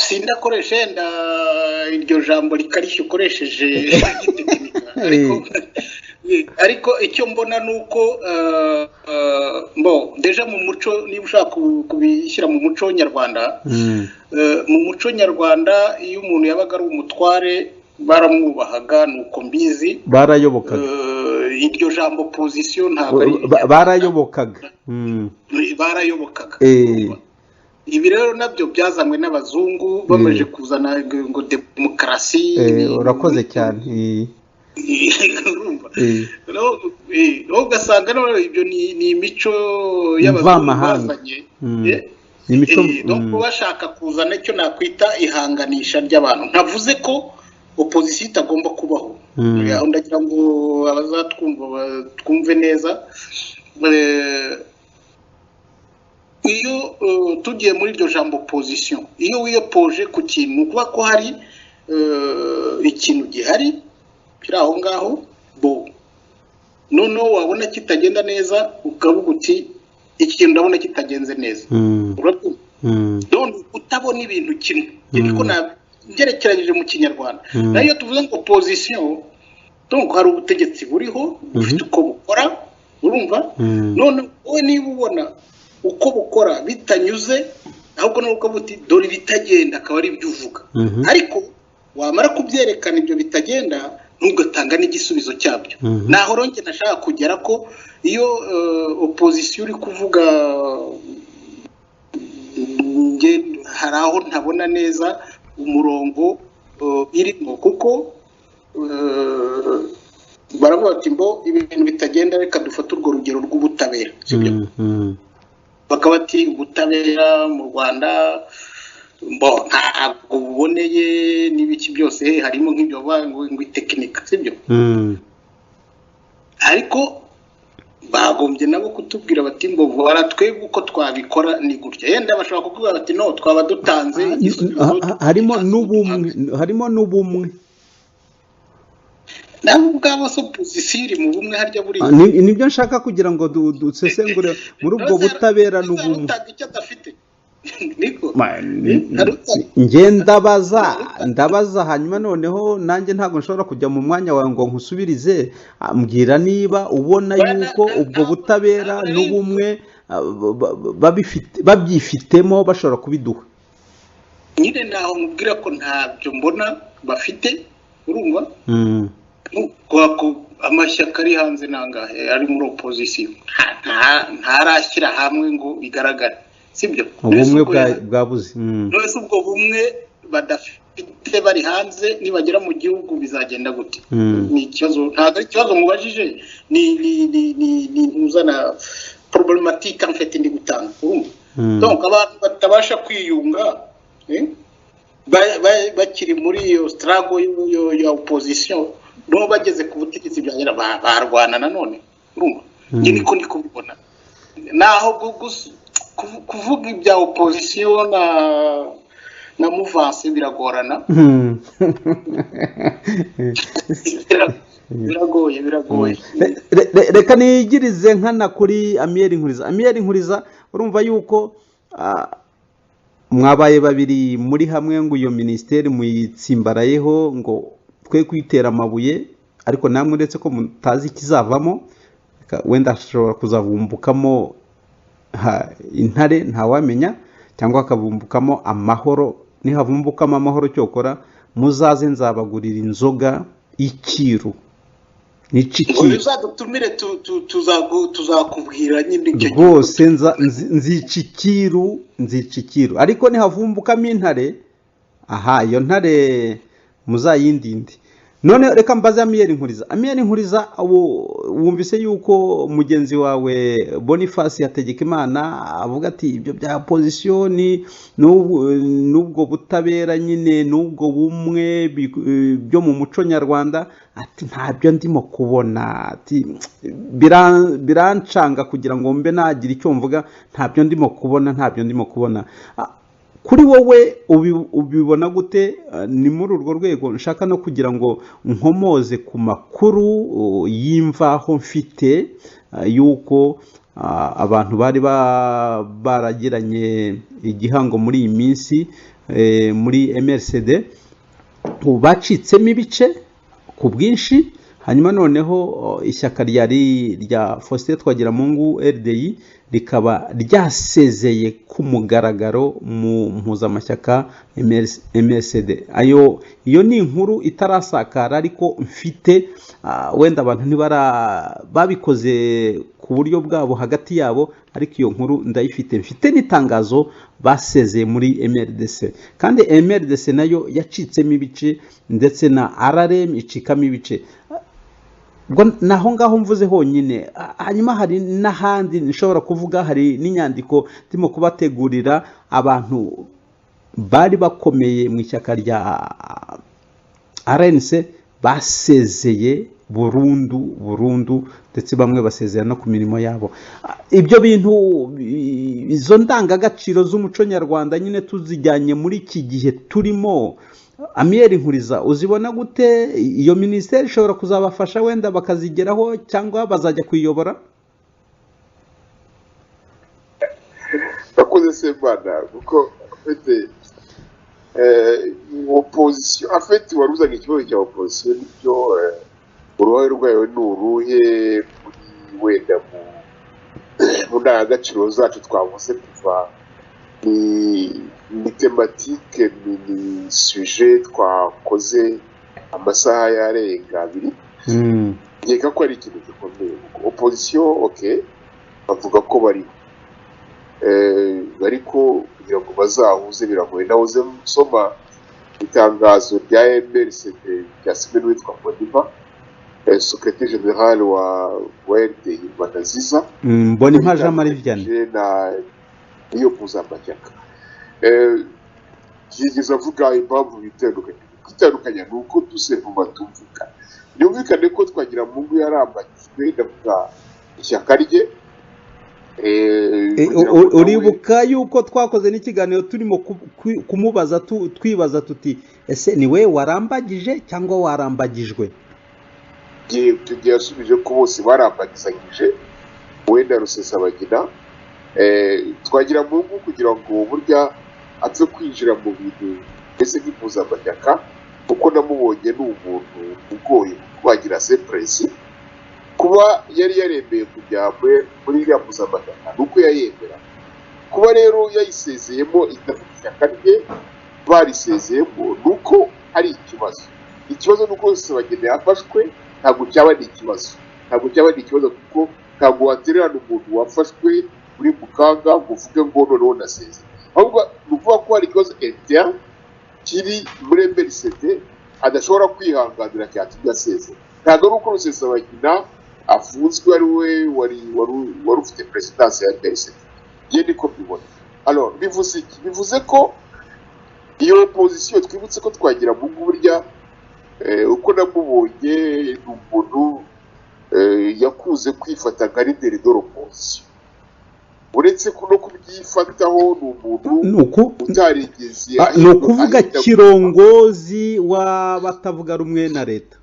sindakoreshe iryo jambo rikarishye ukoresheje tekinika ariko icyo mbona nuko deja mu muco niba ushaka kubishyira mu muco nyarwanda mu muco nyarwanda iyo umuntu yabaga ari umutware baramwubahaga nuko mbizi barayobokaga iryo jambo opposition ntabwo barayobokaga ibi rero nabyo byazanywe n'abazungu bamaze kuzana ngo demokarasi. urakoze cyane. ugasanga ibyo ni imico y'abazungu bazanye. Ni imico bashaka kuzana icyo nakwita ihanganisha ry'abantu. ntavuze ko opposition itagomba kubaho, ndagira ngo abazatwumva twumve neza. Iyo tugiye muri iryo jambo opposition, iyo wiyopoje ku kintu kuba ko hari ikintu gihari kiri aho ngaho bo noneho wabona kitagenda neza ukavuga uti iki kintu ndabona kitagenze neza. Urabona utabona ibintu kimwe niko ngerekeranyije mu kinyarwanda. Nayo tuvuze ngo opposition donc hari ubutegetsi buriho bufite uko bukora, urumva. None wowe niba ubona uko bukora bitanyuze, ahubwo nuko buti dore bitagenda akaba ari ibyo uvuga, ariko wamara kubyerekana ibyo bitagenda ntugatanga n'igisubizo cyabyo. Naho ronke nashaka kugera ko iyo opposition uri kuvuga nge hari aho ntabona neza umurongo irimo, kuko baravuga ati mbo ibintu bitagenda reka dufate urwo rugero rw'ubutabera, sibyo? Bakaba ati ubutabera mu Rwanda mbo ntabwo buboneye n'ibiki byose, harimo nk'ibyo ngo itekinika, sibyo? Ariko bagombye nabo kutubwira bati ngo baratwebwe uko twabikora ni gutya. Yenda bashobora kuvuga bati no twaba dutanze harimo n'ubumwe nabo ubwabo so position mu bumwe harya buri nibyo nshaka kugira ngo dusesengure muri ubwo butabera n'ubumwe. Nge ndabaza hanyuma noneho nanjye ntabwo nshobora kujya mu mwanya wawe ngo nkusubirize. Mbwira niba ubona yuko ubwo butabera n'ubumwe babyifitemo bashobora kubiduha. Nyine naho mubwira ko ntabyo mbona bafite, urumva. Amashyaka ari hanze nangahe ari muri opposition ntarashyira hamwe ngo bigaragare, sibyo? Ubumwe bwabuze. Nose ubwo bumwe badafite bari hanze nibagera mu gihugu bizagenda gute? Ni ikibazo, ntabwo ari ikibazo mubajije, ni uzana problematique en fait ndi gutanga. Donc abantu batabasha kwiyunga bakiri muri iyo struggle ya opposition, no bageze ku butegetsi byagera barwana nanone, urumva. Nge niko ndi kubibona. Naho kuvuga ibya opposition na mouvance biragorana. Biragoye. Reka nigirize nkana kuri Amiel Nkuriza. Urumva yuko mwabaye babiri muri hamwe ngo iyo ministeri muyitsimbarayeho ngo twe kwitera amabuye, ariko namwe uretse ko mutazi ikizavamo, wenda ashobora kuzavumbukamo intare ntawamenya, cyangwa akavumbukamo amahoro. Nihavumbukamo amahoro cyokora muzaze nzabagurira inzoga y'ikiru. Uzadutumire tuzakubwira nyine icyo rwose nzikikiru. Ariko nihavumbukamo intare, iyo ntare muzayindinde. None reka mbaze Amiel Nkuriza, wumvise yuko mugenzi wawe Boniface Hategekimana avuga ati ibyo bya opposition n'ubwo butabera nyine n'ubwo bumwe byo mu muco nyarwanda, ati ntabyo ndimo kubona, ati birancanga kugira ngo mbe nagira icyo mvuga, ntabyo ndimo kubona. Kuri wowe ubibona gute? Ni muri urwo rwego nshaka no kugira ngo nkomoze ku makuru y'imvaho mfite yuko abantu bari baragiranye igihango muri iyi minsi muri MRCD bacitsemo ibice ku bwinshi, hanyuma noneho ishyaka rya Faustin Twagiramungu RDI rikaba ryasezeye ku mugaragaro mu mpuzamashyaka MRCD. Iyo ni inkuru itarasakara, ariko mfite wenda abantu babikoze ku buryo bwabo hagati yabo, ariko iyo nkuru ndayifite, mfite n'itangazo basezeye muri MRDC, kandi MRDC nayo yacitsemo ibice ndetse na RRM icikamo ibice. Naho ngaho mvuze honyine, hanyuma hari n'ahandi nshobora kuvuga, hari n'inyandiko ndimo kubategurira abantu bari bakomeye mu ishyaka rya RNC basezeye burundu ndetse bamwe basezera no ku mirimo yabo. Ibyo bintu, izo ndangagaciro z'umuco nyarwanda nyine tuzijyanye muri iki gihe turimo, Amiel Nkuriza, uzibona gute? Iyo minisiteri ishobora kuzabafasha wenda bakazigeraho, cyangwa bazajya kuyiyobora? bakoze Semana kuko afite opposition, afite waruzanye ikibazo cya opposition, n'ibyo uruhare rwayo ni uruhe muri wenda mu ndangagaciro zacu twavuze kuva ni tematike, ni sujet twakoze amasaha yarenga abiri. Nkeka ko ari ikintu gikomeye. Opposition bavuga ko bariko kugira ngo bazahuze biragoye. Nahoze nsoma itangazo rya MRCD ryasinywe n'uwitwa Mbonimpa, secrétaire général wa RDI Banaziza, Mbonimpa Jean Marie Vianney iyo mpuzamacyaka. Yigeze avuga impamvu bitandukanye ni uko dusevuma tumvikana. Byumvikane ko twagira Mungu yarambagijwe ndavuga ishyaka rye. Uribuka yuko twakoze n'ikiganiro turimo kumubaza twibaza tuti ese ni we warambagije cyangwa warambagijwe? Tugiye yasubije ko bose barambagizanyije, wenda Rusesabagina twagira Mungu kugira ngo burya apfe kwinjira mu bintu mbese nk'impuzamashyaka, kuko namubonye ni umuntu ugoye kubagira sepresi. Kuba yari yaremeye kujya muri iriya mpuzamashyaka nuko yayemera. Kuba rero yayisezeyemo idafite ishyaka rye barisezeyemo nuko hari ikibazo nuko Rusesabagina yafashwe, ntabwo cyaba ari ikibazo kuko ntabwo watererana umuntu wafashwe muri Mukanga ngo uvuge ngo noneho nasezeye. Ahubwo ni ukuvuga ko hari ikibazo interne kiri muri MRCD adashobora kwihanganira cyatumye asezeye. Ntabwo ari uko Rusesabagina afunzwe ari we wari ufite presidence ya MRCD. Ye niko mbibona. Alors bivuze iki? Bivuze ko iyo opposition, twibutse ko twagira Mungu burya uko namubonye ni umuntu yakuze kwifata nka leader de l'opposition. Uretse no kubyifataho ni umuntu utarigeze, ni ukuvuga kirongozi w'abatavuga rumwe na leta.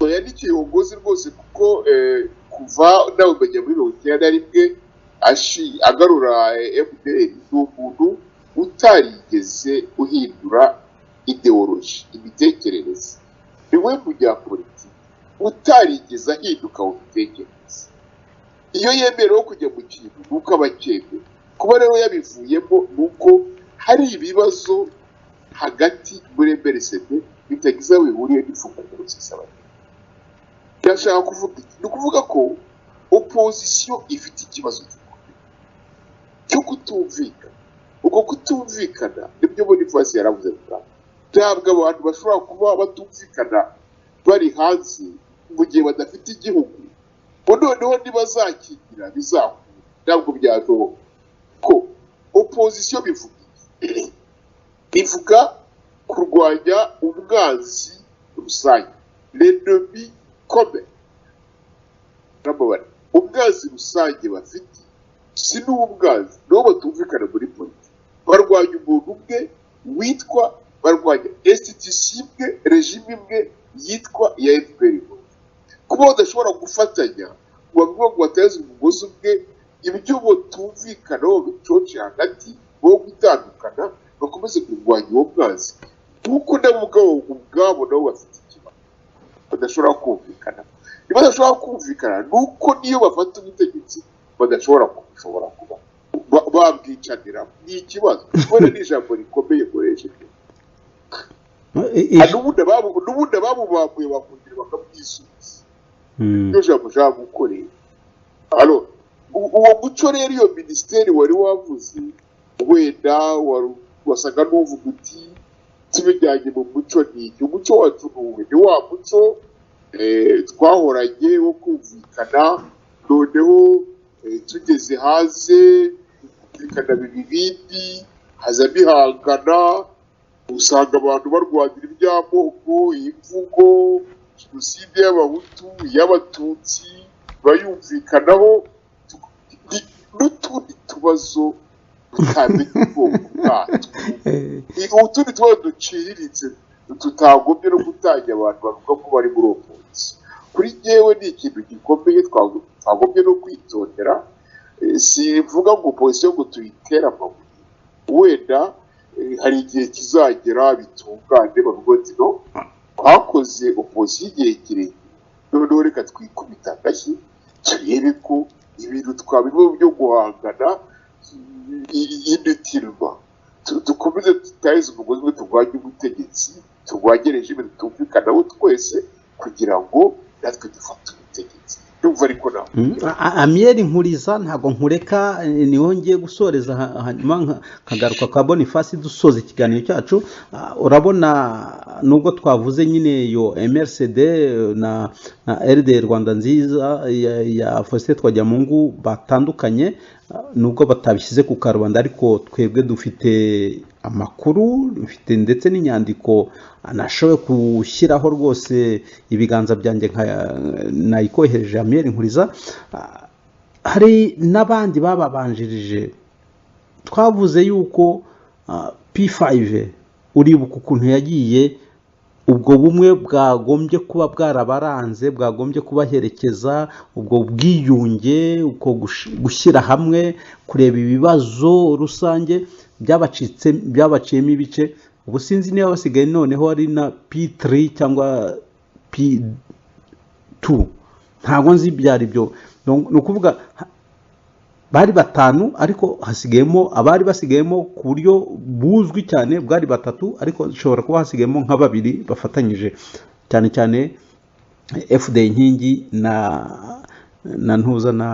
Oya, ni kirongozi rwose kuko kuva nawe bajya muri 1991 agarura FDL, ni umuntu utarigeze uhindura ideology, imitekerereze. Ni we munyapolitiki utarigeze ahinduka mu mitekerereze. Iyo yemerewe kujya mu kintu nuko abacyemera. Kuba rero yabivuyemo nuko hari ibibazo hagati muri MRCD bitagize aho bihuriye n'ifunga Rusesabagina. Ndashaka kuvuga iki? Ni ukuvuga ko opposition ifite ikibazo cyo kutumvikana. Uko kutumvikana nibyo Boniface yaravuze bwa. Ntabwo abantu bashobora kuba batumvikana bari hanze mu gihe badafite igihugu. Noneho nibazakigira bizakura. Ntabwo byashoboka ko opposition bivuga kurwanya umwanzi rusange, l'ennemi commun. Umwanzi rusange bafite si n'umwanzi, niwo batumvikana muri politiki. Barwanya umuntu umwe witwa, barwanya institution imwe, regime imwe yitwa ya FPR. Kuba badashobora gufatanya ngo bateze umugozi umwe, ibyo batumvikanaho bicoce hagati bo gutandukana, bakomeze kurwanya uwo mwanzi. Kuko nabo ubwabo nabo bafite ikibazo badashobora kumvikana. Niba badashobora kumvikana nuko niyo bafata ubutegetsi badashobora kuba babwicanira. Ni ikibazo. Kubera ni ijambo rikomeye koresheje. N'ubundi abamubambuye bakongera bakabwisubiza. Iyo jambo ushaka gukorera Alors, uwo muco rero iyo minisiteri wari wavuze wenda wasaga n'uvuga uti tubijyanye mu muco n'iki umuco wacu ni wa muco twahoranye wo kumvikana noneho tugeze hanze kumvikana ibindi haza bihangana usanga abantu barwanira iby'amoko imvugo jenoside y'abahutu y'abatutsi bayumvikanaho n'utundi tubazo tutamenya ubwoko bwacu utundi tubazo duciriritse tutagombye no gutanya abantu bavuga ko bari muri opozisiyo kuri jyewe ni ikintu gikomeye twagombye no kwitondera sivuga ngo opozisiyo ngo tuyitere amabuye wenda hari igihe kizagera bitungane bavuga ati no twakoze opozisiyo igihe kirekire noneho reka twikubita agashyi turebe ko ibintu twabirimo byo guhangana y'inditirwa dukomeze tutaheze umugozi umwe turwanye ubutegetsi turwanye regime tutumvikanaho twese kugira ngo natwe dufate ubutegetsi ndumva ariko nawe Amiel Nkuriza ntabwo nkureka niho ngiye gusoreza hanyuma nkagaruka kwa Boniface dusoza ikiganiro cyacu urabona nubwo twavuze nyine yo MRCD na RD Rwanda nziza ya Faustin Twagiramungu batandukanye nubwo batabishyize ku karubanda ariko twebwe dufite amakuru dufite ndetse n'inyandiko anashoboye gushyiraho rwose ibiganza byanjye nayikohereje Amiel Nkuriza hari n'abandi bababanjirije twavuze yuko P5 uribuka ukuntu yagiye ubwo bumwe bwagombye kuba bwarabaranze bwagombye kubaherekeza ubwo bwiyunge uko gushyira hamwe kureba ibibazo rusange byabaciyemo ibice ubu sinzi niba basigaye noneho ari na P3 cyangwa P2 ntabwo nzi byari byo ni ukuvuga bari batanu ariko hasigayemo abari basigayemo ku buryo buzwi cyane bwari batatu ariko bishobora kuba hasigayemo nka babiri bafatanyije cyane cyane FD inkingi na ntuza na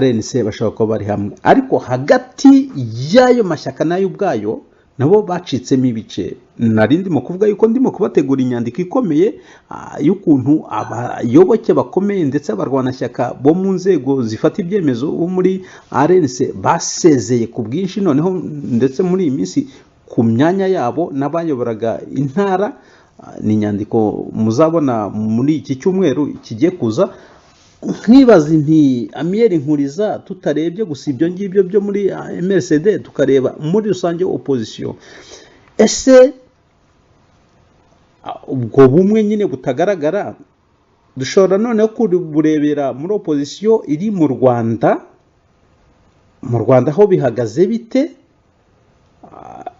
RNC bashobora kuba bari hamwe ariko hagati y'ayo mashyaka nayo ubwayo nabo bacitsemo ibice nari ndimo kuvuga yuko ndimo kubategura inyandiko ikomeye y'ukuntu abayoboke bakomeye ndetse abarwanashyaka bo mu nzego zifata ibyemezo bo muri RNC basezeye ku bwinshi noneho ndetse muri iyi minsi ku myanya yabo n'abayoboraga intara ni inyandiko muzabona muri iki cyumweru kigiye kuza nkibaza nti Amiel Nkuriza tutarebye gusa ibyo ngibyo byo muri MRCD tukareba muri rusange opposition ese ubwo bumwe nyine butagaragara dushobora noneho kuburebera muri opposition iri mu Rwanda aho bihagaze bite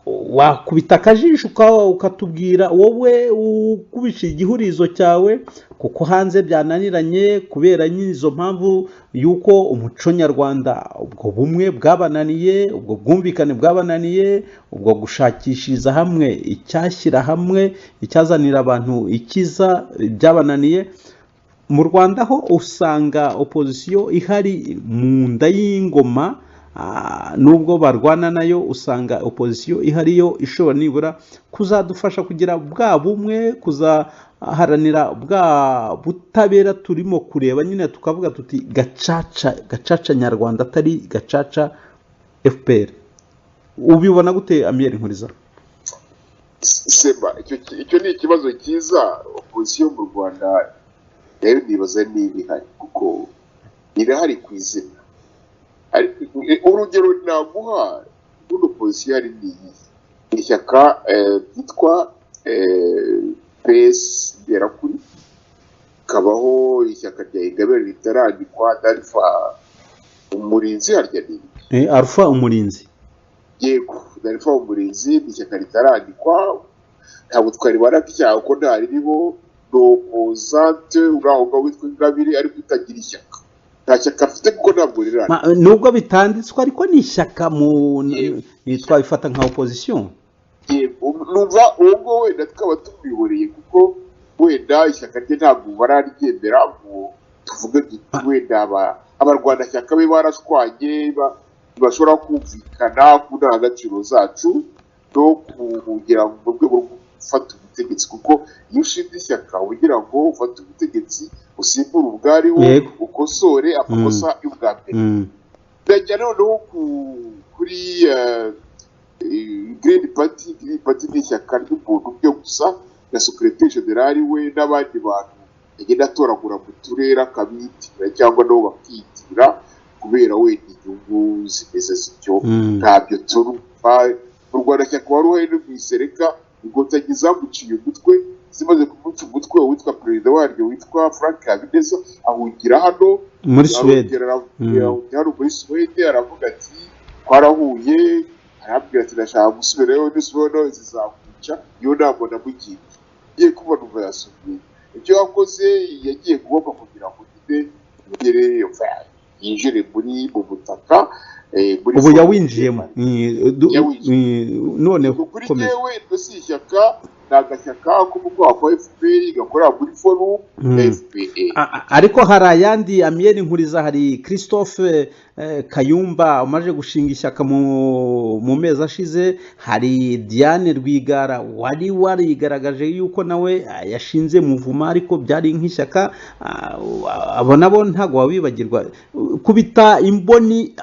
wakubita akajisho ukatubwira wowe ukubisha igihurizo cyawe kuko hanze byananiranye kubera n'izo mpamvu yuko umuco nyarwanda ubwo bumwe bwabananiye ubwo bwumvikane bwabananiye ubwo gushakishiriza hamwe icyashyira hamwe icyazanira abantu ikiza byabananiye mu Rwanda ho usanga opposition ihari mu nda y'ingoma nubwo barwana nayo usanga opposition ihariyo ishobora nibura kuzadufasha kugira bwa bumwe kuzaharanira bwa butabera turimo kureba nyine tukavuga tuti gacaca nyarwanda atari gacaca FPR ubibona gute Amiel Nkuriza sema icyo ni ikibazo cyiza opposition mu Rwanda rero nibaza niba ihari kuko irahari ku izina urugero naguha muri opposition hari ishyaka ryitwa PS Berakuri kabaho ishyaka rya Ingabire ritarandikwa Alpha Umurinzi harya ni Alpha Umurinzi yego Alpha Umurinzi ishyaka ritarandikwa ntabwo twari barakijya ko ntaririho n'opposante uraho ngo witwa Ingabire ariko utagira ishyaka nta shyaka afite kuko ntabwo rirana nubwo bitanditswe ariko ni ishyaka twabifata nka opposition numva ubwo wenda tukaba tubiboreye kuko wenda ishyaka rye ntabwo bararyemera ngo tuvuge wenda abarwanashyaka be barashwanye bashobora kumvikana ku ndangagaciro zacu no kugira ngo mu rwego rwo gufata ubutegetsi, kuko iyo ushinze ishyaka ugira ngo ufate ubutegetsi usimbura ubwariho ukosore amakosa y'ubwa mbere. Ndajya noneho kuri Green Party ni ishyaka ry'umuntu byo gusa na secrétaire général we n'abandi bantu agenda atoragura mu turere akabitirira cyangwa nabo bakitira kubera wenda inyungu zimeze zityo. Ntabyo turumva mu Rwanda cyangwa wari uhari rw'isereka inkotanyi zamuciye umutwe, zimaze kumuca umutwe witwa perezida waryo witwa Frank Habineza ahungira hano muri Suwede. Hano muri Suwede aravuga ati twarahuye, arabwira ati ndashaka gusubirayo n'isubiyeho zizakwica iyo ntabwo namugiye ngiye kuba numva yasubiye. Ibyo yakoze yagiye kubaka kugira ngo nyine yinjire mu butaka. Ubu yawinjiyemo none kuri yewe iryo si ishyaka, ni agashyaka ko mu bwoko wa FPR gakorera muri forum ya FPR. Ariko hari ayandi Amiel Nkuriza, hari Christophe Kayumba umaze gushinga ishyaka mu mezi ashize, hari Diane Rwigara wari warigaragaje yuko nawe yashinze Muvuma ariko byari nk'ishyaka. Abo nabo ntago wabibagirwa kubita imboni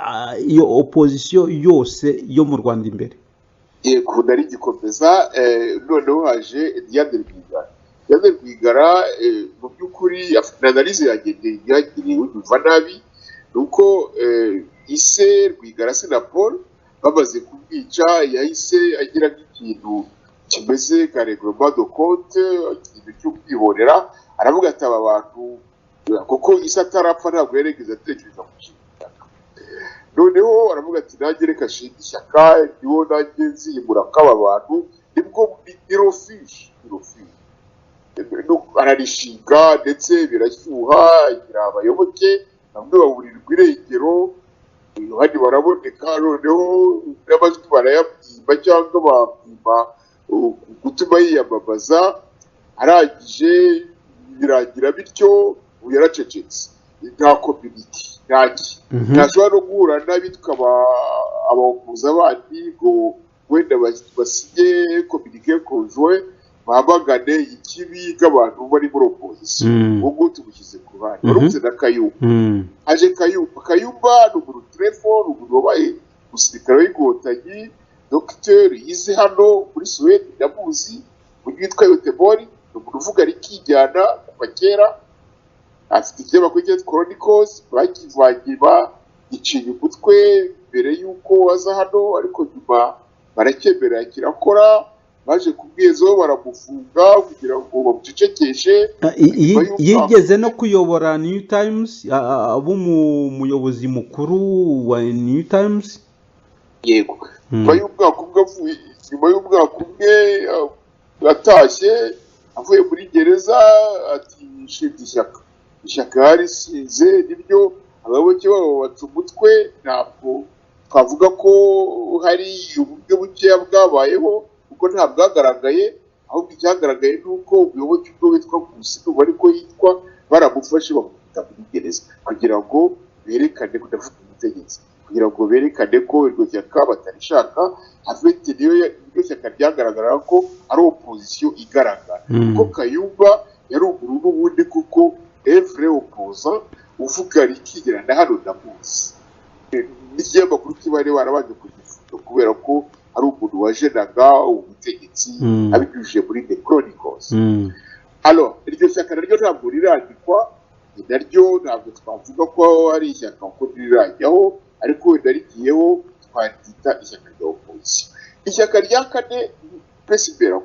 iyo opposition yose yo mu Rwanda imbere. Yego nari gikomeza noneho haje Diane Rwigara. Diane Rwigara mu by'ukuri analyse yagiriye unyumva nabi nuko ise Rwigara se na Paul bamaze kumwica yahise agira nk'ikintu kimeze nka reglement de compte, ikintu cyo kwihorera. Aravuga ati aba bantu kuko ise atarapfa ntabwo yarigeze atekereza gushinga ishyaka. Noneho aravuga ati nanjye reka shinga ishyaka niho nanjye nziyimura k'aba bantu, nibwo nirofishi ararishinga ndetse birashyuha, agira abayoboke bamwe baburirwa irengero, abandi baraboneka, noneho n'amajwi barayabwimba cyangwa bakwimba gutuma yiyamamaza. Arangije birangira bityo ubu yaracecetse, nta community ntashobora no guhura n'abitwa abahuza bandi ngo wenda basinye communiqué conjoint babagane ikibi bw'abantu bari muri opposition. Ubwo tumushyize ku ruhande baruze na Kayumba. Aje Kayumba ni umuntu telefone, umuntu wabaye umusirikare w'inkotanyi, Dr yize hano muri Suwede ndamuzi, umuntu witwa Yotebori, ni umuntu uvuga rikijyana kuva kera, afite ikinyamakuru cyitwa Chronicles bakivanye bagiciye umutwe mbere y'uko aza hano, ariko nyuma barakemera kirakora, baje kubwiyezo baramufunga kugira ngo bamucecekeshe. Yigeze no kuyobora New Times, abo umuyobozi mukuru wa New Times. Yego nyuma y'umwaka umwe atashye avuye muri gereza ati shinga ishyaka yarisize. Nibyo abayoboke babo baca umutwe, ntabwo twavuga ko hari uburyo bukeya bwabayeho kuko nta bwagaragaye, ahubwo icyagaragaye ni uko ubuyoboke bwo witwa Gusigo ariko yitwa baramufashe bamukubita muri gereza kugira ngo berekane kudavuga ubutegetsi, kugira ngo berekane ko iryo shyaka batarishaka. Afite iryo shyaka ryagaragara ko ari opposition igaragara, kuko Kayumba yari umuntu n'ubundi kuko evre opposant uvuga rikigirana hano ndamuzi. N'ikinyamakuru kibare barabanje kugifuta kubera ko ari umuntu wajenaga ubutegetsi abinyujije muri The Chronicles. Alors iryo shyaka naryo ntabwo rirandikwa, naryo ntabwo twavuga ko ari ishyaka kuko rirajyaho, ariko wenda rigiyeho twaryita ishyaka rya opposition. Ishyaka rya kane PSPR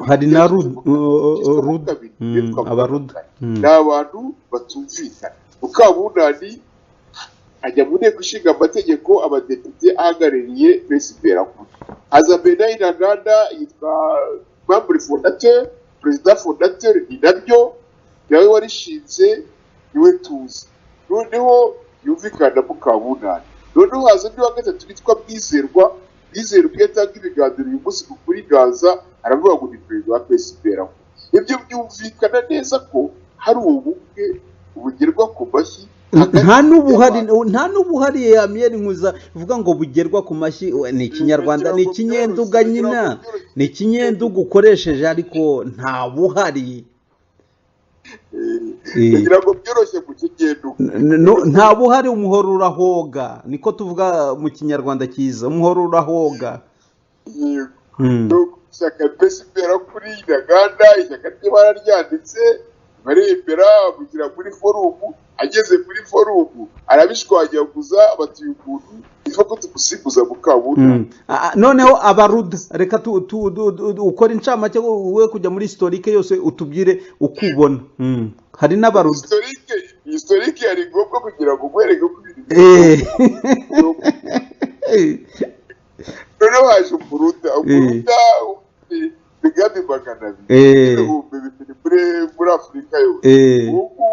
hari na abaruda ni abantu batumvikana. Mukabunani ajya mu nteko ishinga amategeko, abadepite ahagarariye PSPR. Haza Benayi Ntaganda yitwa membre fondateur, president fondateur, ni nabyo yawe warishinze niwe tuzi. Noneho yumvikana Mukabunani. Noneho haza undi wa gatatu witwa Bwizerwa yatanga ibiganiro uyu munsi kuri Gaza, aravuga ngo ni perezida wa PSPR. Ibyo byumvikana neza ko hari ubumwe bugerwa ku mashyi nta n'ubuhari Amiyeri Nkuza uvuga ngo bugerwa ku mashyi ni ikinyarwanda ni ikinyenduga nyina ni ikinyenduga ukoresheje ariko nta buhari kugira ngo byoroshye ku kinyenduga nta buhari umuhoro urahoga niko tuvuga mu kinyarwanda cyiza umuhoro urahoga ishyaka mbese mbera kuri Ntaganda ishyaka rye bararyanditse barembera kugira muri forumu ageze kuri forumu arabishwanyaguza batuye ukuntu ifa ko tumusimbuza Mukabuna noneho abaruda reka ukora incamake we kujya muri historique yose utubwire uko ubona hari n'abaruda historique yari ngombwa kugira ngo mwereke ko noneho haje umuruda Migambi Magana ibihumbi bibiri muri Afurika yose ubu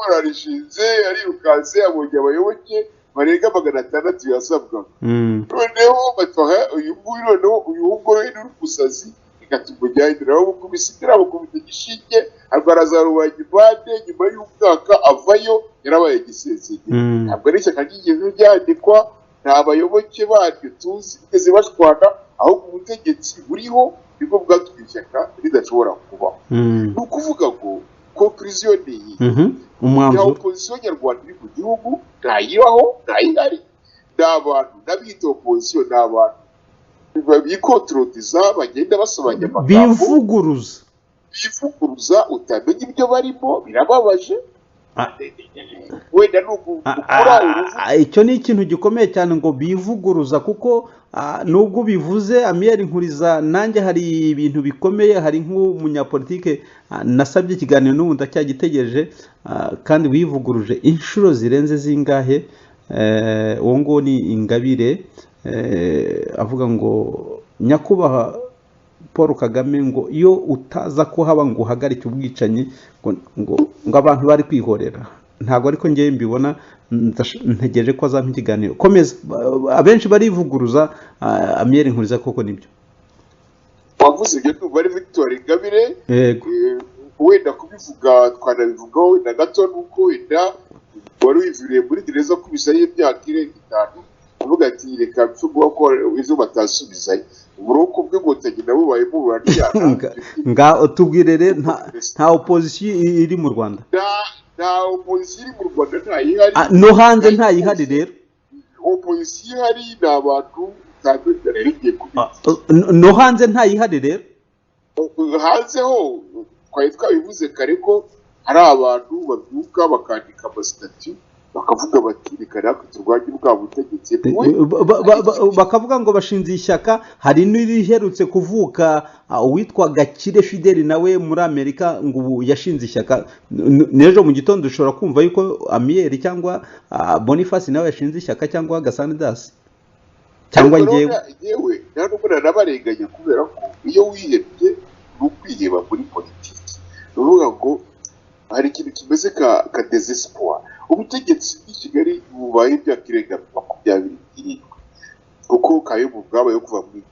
ararishinze arirukanse abonye abayoboke barenga 600 yasabwa noneho bataha uyu nguyu noneho uyu nguyu ni umusazi ikatumujyanira aho kubisitira bakubita gishinge arwaraza rubanye bande nyuma y'umwaka avayo yarabaye gisezeye ntabwo ari ishyaka ryigeze ryandikwa nta bayoboke baryo tuzi bigeze bashwana aho ubutegetsi buriho nibwo bwatwishyaka ridashobora kubaho ni ukuvuga ngo conclusion ni iyi nta opposition nyarwanda iri mu gihugu ntayibaho ntayihari n'abantu n'abita opposition n'abantu bikontrodiza bagenda basobanya amagambo bivuguruza utamenya ibyo barimo birababaje wenda icyo ni ikintu gikomeye cyane ngo bivuguruza kuko nubwo bivuze Amiyeri Nkuriza nanjye hari ibintu bikomeye hari nk'umunyapolitike nasabye ikiganiro n'ubu ndacyagitegereje kandi wivuguruje inshuro zirenze zingahe uwo ngo ni Ingabire avuga ngo nyakubahwa Paul Kagame ngo iyo utaza ko haba ngo uhagarike ubwicanyi ngo abantu bari kwihorera ntabwo ariko ngiye mbibona ntegereje ko azampa ikiganiro komeza abenshi barivuguruza Amiyeri Nkuriza koko nibyo wavuze ibyo bari Victoire Ingabire wenda kubivuga twanabivugaho wenda gato nuko wenda wari wivuriye muri gereza kubisa y'imyaka irenga 5 uvuga ati reka mfugo ko izo batasubizayo uburuko bw'ingotanyi nabo baye mu bariyana nga tubwirere nta opposition iri mu Rwanda nta opposition iri mu Rwanda ntayihari no hanze ntayihari rero opposition ihari n'abantu tandukanye no hanze ntayihari rero hanze ho twari twabivuze kare ko hari abantu babyuka bakandika amasitati bakavuga bati reka natwe turwanye bwa butegetsi bakavuga ngo bashinze ishyaka hari n'iriherutse kuvuka uwitwa Gakire Fideli nawe muri Amerika ngo ubu yashinze ishyaka n'ejo mu gitondo ushobora kumva yuko Amiyeri cyangwa Boniface nawe yashinze ishyaka cyangwa Gasandas cyangwa ngewe nta nubwo nabarenganya kubera ko iyo wihebye n'ukwiheba muri politiki uvuga ngo hari ikintu kimeze ka desespoir ubutegetsi bw'i Kigali bubaye imyaka irenga 27 kuko Kayumba bwabaye kuva muri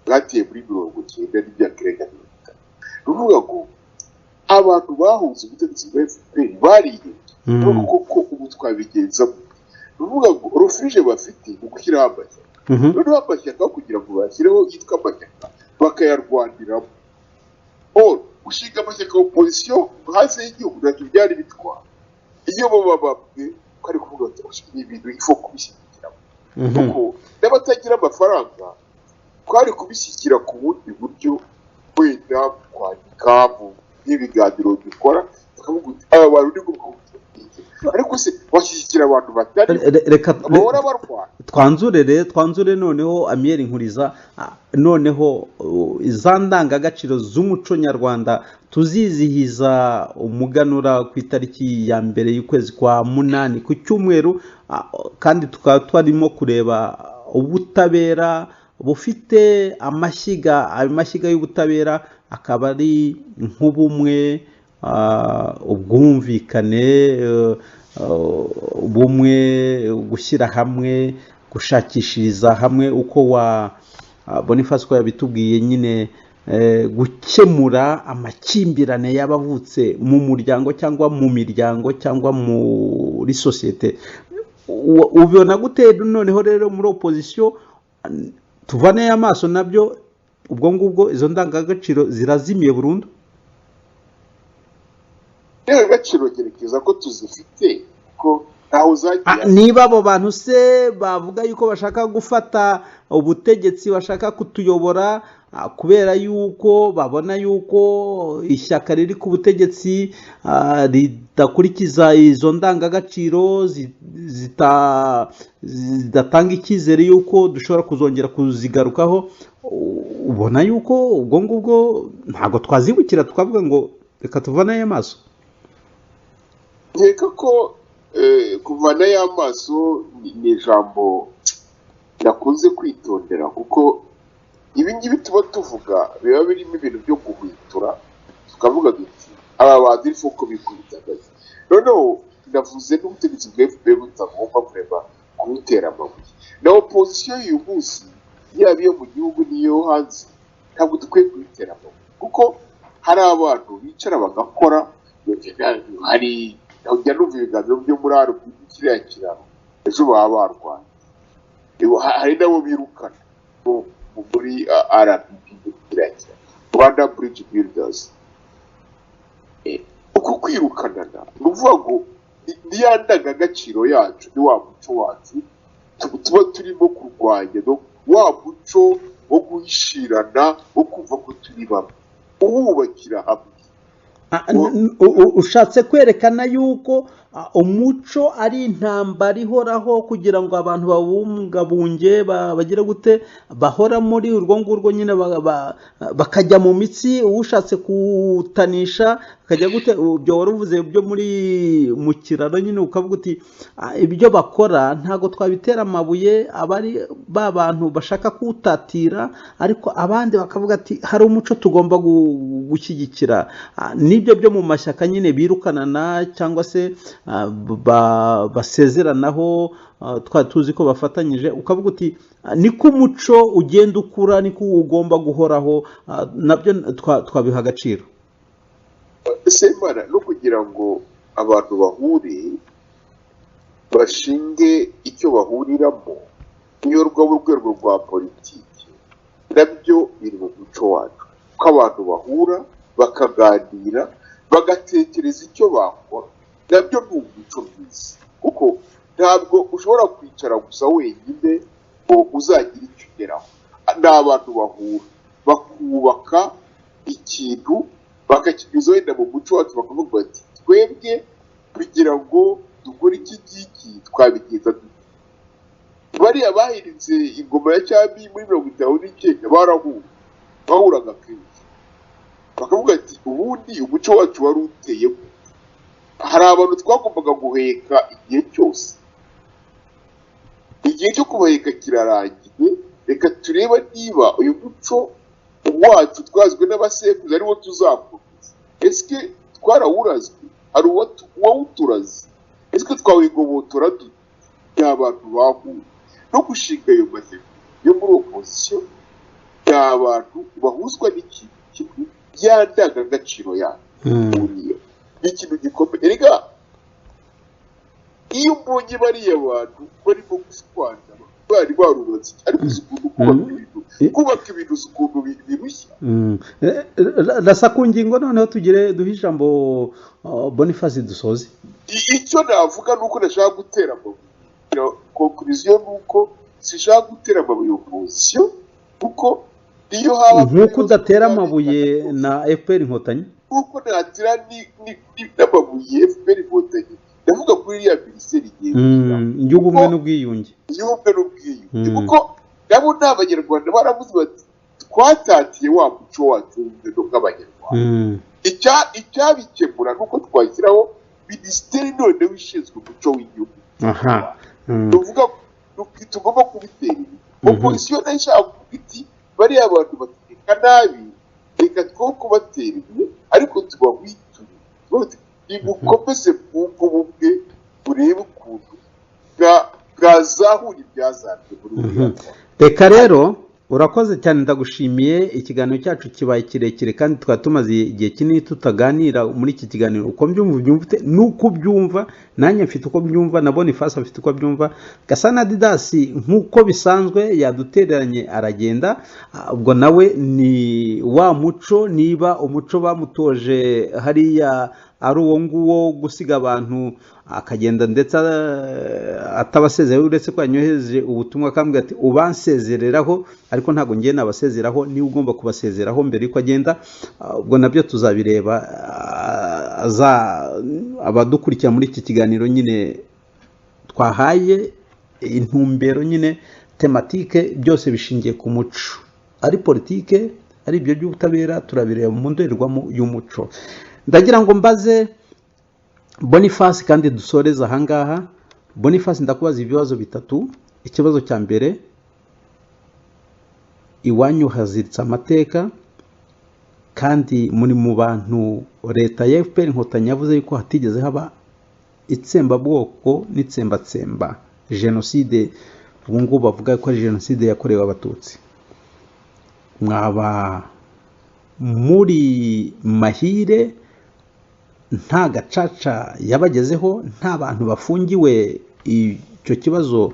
bwatiye muri 90 n'imyaka irenga 50 ruvuga ngo abantu bahunze ubutegetsi bwa FPR bariye kuko ubu twabigenza ruvuga ngo rufije bafite mu gushyiraho amashyaka noneho amashyaka kugira ngo bashyireho yitwa amashyaka bakayarwaniramo gushinga amashyaka opposition hanze y'igihugu ntacyo byari bitwara iyo bo bababwe ko ari kuvuga ati ibintu ifo kubishyigikira kuko n'abatagira amafaranga twari kubishyigikira ku bundi buryo wenda kwandika mu n'ibiganiro dukora tukavuga uti aba bantu ni bwo ariko se washyigikira abantu batari reka bahora barwana twanzure noneho Amiyeri Nkuriza noneho za ndangagaciro z'umuco nyarwanda tuzizihiza umuganura ku itariki ya mbere y'ukwezi kwa 8 ku cyumweru kandi tukaba twarimo kureba ubutabera bufite amashyiga y'ubutabera akaba ari nk'ubumwe ubwumvikane bumwe gushyira hamwe gushakishiriza hamwe uko wa Boniface ko yabitubwiye nyine gukemura amakimbirane y'abavutse mu muryango cyangwa mu miryango cyangwa muri sosiyete. Ubibona gute noneho rero muri opposition tuvaneye amaso nabyo ubwo ngubwo izo ndangagaciro zirazimiye burundu? Agaciro gerekeza ko tuzifite ko ntaho zagiye. Niba abo bantu se bavuga yuko bashaka gufata ubutegetsi, bashaka kutuyobora kubera yuko babona yuko ishyaka riri ku butegetsi ridakurikiza izo ndangagaciro, zidatanga icyizere yuko dushobora kuzongera kuzigarukaho, ubona yuko ubwo ngubwo ntabwo twazibukira tukavuga ngo reka tuvane amaso? Nkeka ko kuvana y'amaso ni ijambo nakunze kwitondera, kuko ibi ngibi tuba tuvuga biba birimo ibintu byo guhwitura, tukavuga duti aba bantu iriho ko bikubitagaza. Noneho navuze n'ubutegetsi bwa FPR butagomba kureba kubutera amabuye, na opposition y'uyu munsi yaba iyo mu gihugu n'iyo hanze ntabwo dukwiye kubitera amabuye, kuko hari abantu bicara bagakora. Hari ujya numva ibiganiro byo muri kiriya kiraro ejo baba barwanya, hari nabo birukana muri RPP kiriya kiraro, Rwanda Bridge Builders. Uko kwirukanana ni ukuvuga ngo ni ya ndangagaciro yacu, ni wa muco wacu tuba turimo kurwanya, wa muco wo guhishirana, wo kumva ko turi bamwe, uwubakira hamwe. Ushatse kwerekana yuko umuco ari intambara ihoraho kugira ngo abantu babungabunge, bagire gute, bahora muri urwo ngurwo nyine bakajya mu mitsi. Ushatse kutanisha akajya gute, ibyo wari uvuze byo mu kiraro nyine, ukavuga uti ibyo bakora ntabwo twabitera amabuye, abari ba bantu bashaka kuwutatira, ariko abandi bakavuga ati hari umuco tugomba gushyigikira. Nibyo byo mu mashyaka nyine birukanana cyangwa se basezeranaho, twari tuzi ko bafatanyije, ukavuga uti niko umuco ugenda ukura, niko ugomba guhoraho, nabyo twabiha agaciro. Semana no kugira ngo abantu bahure bashinge icyo bahuriramo, niyo rwego rwa politiki, nabyo biri mu muco wacu ko abantu bahura bakaganira bagatekereza icyo bakora, nabyo ni umuco mwiza, kuko ntabwo ushobora kwicara gusa wenyine ngo uzagira icyo ugeraho. Ni abantu bahura bakubaka ikintu bakakinyuza wenda mu muco wacu, bakavuga bati twebwe kugira ngo dukore iki ngiki twabigenza dute. Bariya bahirinze ingoma ya cyami muri 1959 bahuraga kenshi, bakavuga ati ubundi umuco wacu wari uteye gute. Hari abantu twagombaga guheka igihe cyose, igihe cyo kubaheka kirarangiye, reka tureba niba uyu muco wacu twazwe n'abasekuruza ariwo tuzakomeza. Ese twarawurazwe? Hari uwawuturaze? Ese twawigobotora dute? Ni abantu bahuye no gushinga ayo mategeko yo muri opposition, ni abantu bahuzwa n'ikintu kimwe, ya ndangagaciro yabo. Ni ikintu gikomeye. Erega iyo mbonye bariya abantu barimo gushwana, bari barubatse, ariko ukuntu kubaka ibintu ukuntu birushya. Rasa ku ngingo noneho duhe ijambo Boniface dusoze. Icyo navuga ni uko ndashaka gutera amabuye, conclusion ni uko sishaka gutera amabuye opposition, kuko iyo haba nk'uko udatera amabuye na FPR Inkotanyi, kuko natira n'amabuye FPR Inkotanyi. Ndavuga kuri iriya minisiteri y'ubumwe n'ubwiyunge, kuko nabo ni abanyarwanda baravuze bati twatatiye wa muco wacu nk'abanyarwanda. Icyabikemura ni uko twashyiraho minisiteri noneho ishinzwe umuco w'igihugu. tuvuga tugomba kubitera ibi. Opposition nayo ishaka kuvuga iti bariya abantu bateka nabi, reka two kubatera ibi, ariko tubahwiture nimukomeze bw'ubwo bumwe burebe ukuntu bwazahura ibyazanzwe muri uriya. Reka rero urakoze cyane ndagushimiye. Ikiganiro cyacu kibaye kirekire kandi twari tumaze igihe kinini tutaganira muri iki kiganiro. Uko mbyumva nuko byumva, nanjye mfite uko byumva, na Boniface afite uko byumva. Gasana Didas nkuko bisanzwe yadutereranye aragenda. Ubwo nawe ni wa muco, niba umuco bamutoje hariya ari uwo nguwo gusiga abantu akagenda ndetse atabasezera, uretse ko yanyoheje ubutumwa akambwira ati ubansezereraho, ariko ntabwo ngiye nabasezeraho, ni ugomba kubasezeraho mbere yuko agenda. Ubwo nabyo tuzabireba. Abadukurikira muri iki kiganiro nyine twahaye intumbero nyine tematike, byose bishingiye ku muco, ari politike ari ibyo by'ubutabera, turabireba mu ndorerwamo y'umuco. Ndagira ngo mbaze Boniface kandi dusoreze ahangaha. Boniface, ndakubaza ibibazo bitatu. Ikibazo cya mbere, iwanyu haziritse amateka kandi muri mu bantu leta ya FPR Inkotanyi yavuze yuko hatigeze haba itsembabwoko n'itsembatsemba, jenoside. Ubu ngubu bavuga ko ari jenoside yakorewe abatutsi. Mwaba muri mahire, nta gacaca yabagezeho, nta bantu bafungiwe icyo kibazo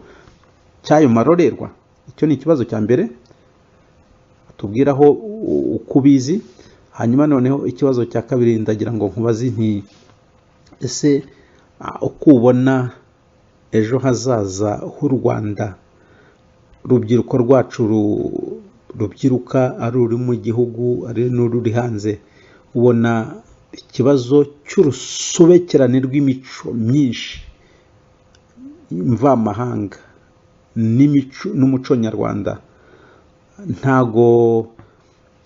cyayo marorerwa? Icyo ni ikibazo cya mbere, tubwiraho uko ubizi. Hanyuma noneho ikibazo cya kabiri ndagira ngo nkubaze nti ese uko ubona ejo hazaza h'u Rwanda, urubyiruko rwacu rubyiruka, ari uri mu gihugu ari n'ururi hanze, ubona ikibazo cy'urusobekerane rw'imico myinshi mvamahanga n'umuco nyarwanda, ntago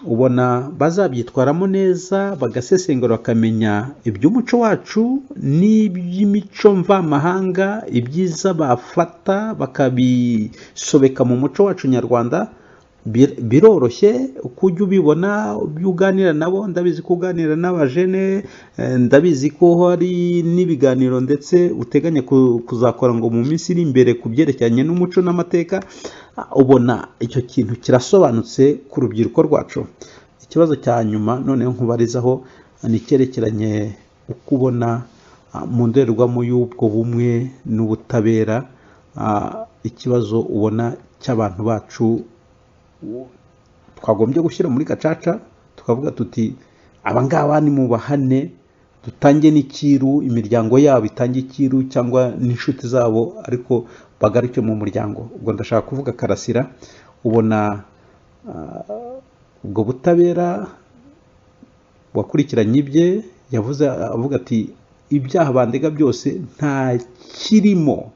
ubona bazabyitwaramo neza bagasesengura bakamenya iby'umuco wacu n'iby'imico mvamahanga, ibyiza bafata bakabisobeka mu muco wacu nyarwanda? Biroroshye uko ujya ubibona, uganira nabo. Ndabizi ko uganira n'abajene, ndabizi ko hari n'ibiganiro ndetse uteganya kuzakora ngo mu minsi iri imbere ku byerekeranye n'umuco n'amateka. Ubona icyo kintu kirasobanutse ku rubyiruko rwacu? Ikibazo cya nyuma noneho nkubarizaho ni icyerekeranye uko ubona mu ndorerwamo y'ubwo bumwe n'ubutabera, ikibazo ubona cy'abantu bacu twagombye gushyira muri gacaca, tukavuga tuti abangaba ni mu bahane, dutange n'ikiru, imiryango yabo itange ikiru cyangwa n'inshuti zabo, ariko bagaruke mu muryango. Ubwo ndashaka kuvuga Karasira, ubona ubwo butabera wakurikiranye ibye, yavuze avuga ati ibyaha bandega byose nta kirimo,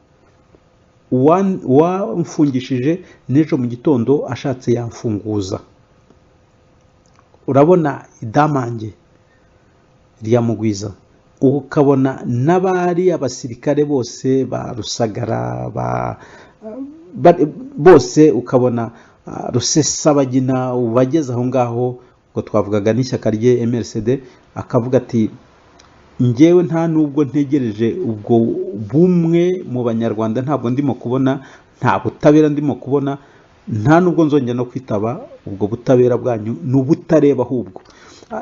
wamfungishije n'ejo mu gitondo ashatse yamfunguza. Urabona idamange ryamugwiza, ukabona n'abari abasirikare bose ba Rusagara bose, ukabona Rusesabagina ubageze aho ngaho. Ubwo twavugaga n'ishyaka rye MRCD, akavuga ati njyewe nta nubwo ntegereje ubwo bumwe mu banyarwanda, ntabwo ndimo kubona, nta butabera ndimo kubona, nta nubwo nzongera no kwitaba ubwo butabera bwanyu, ni ubutareba ahubwo.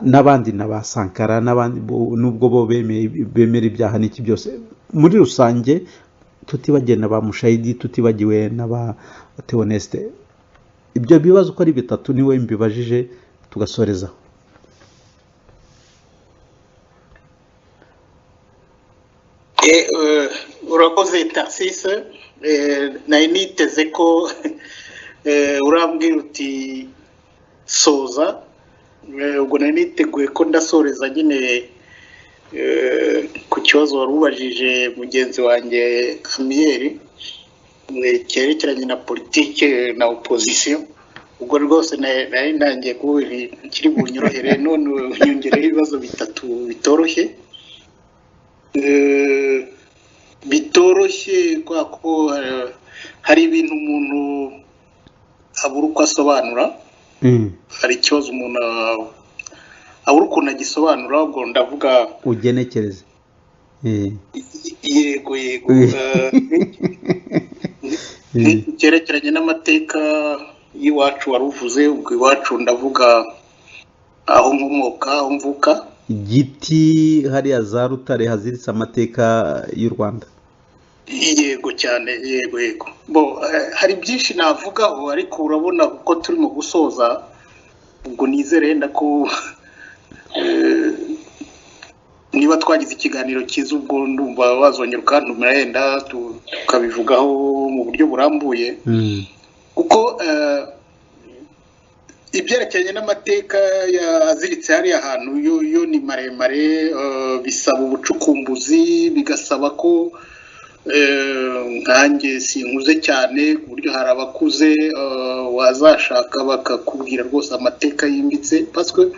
N'abandi na ba Sankara n'abandi nubwo bo bemera ibyaha n'iki byose muri rusange, tutibagiwe na ba Mushayidi, tutibagiwe na ba Theoneste. Ibyo bibazo uko ari bitatu niwe mbibajije, tugasoreza. Urakoze Tarsise, nari niteze ko urambwira uti soza. Ubwo nari niteguye ko ndasoreza nyine ku kibazo wari ubajije mugenzi wanjye Amiyeri cyerekeranye na politike na opposition. Ubwo rwose nari ntangiye kuba kiri bunyorohere, none unyongereho ibibazo bitatu bitoroshye. Bitoroshye kwa ko hari ibintu umuntu abura uko asobanura. Hari ikibazo umuntu abura ukuntu agisobanura. Ubwo ndavuga ugenekereze. Yego cyerekeranye n'amateka y'iwacu wari uvuze, ubwo iwacu ndavuga aho nkomoka, aho mvuka. Giti hariya za Rutare haziritse amateka y'u Rwanda. Yego cyane, yego. Bo hari byinshi navugaho, ariko urabona uko turimo gusoza, ubwo nizere yenda ko niba twagize ikiganiro cyiza, ubwo ndumva wazongera ukantumira yenda tukabivugaho mu buryo burambuye. Kuko ibyerekeranye n'amateka yaziritse hariya hantu yo ni maremare, bisaba ubucukumbuzi, bigasaba ko nkanjye sinkuze cyane ku buryo hari abakuze wazashaka bakakubwira rwose amateka yimbitse, paswe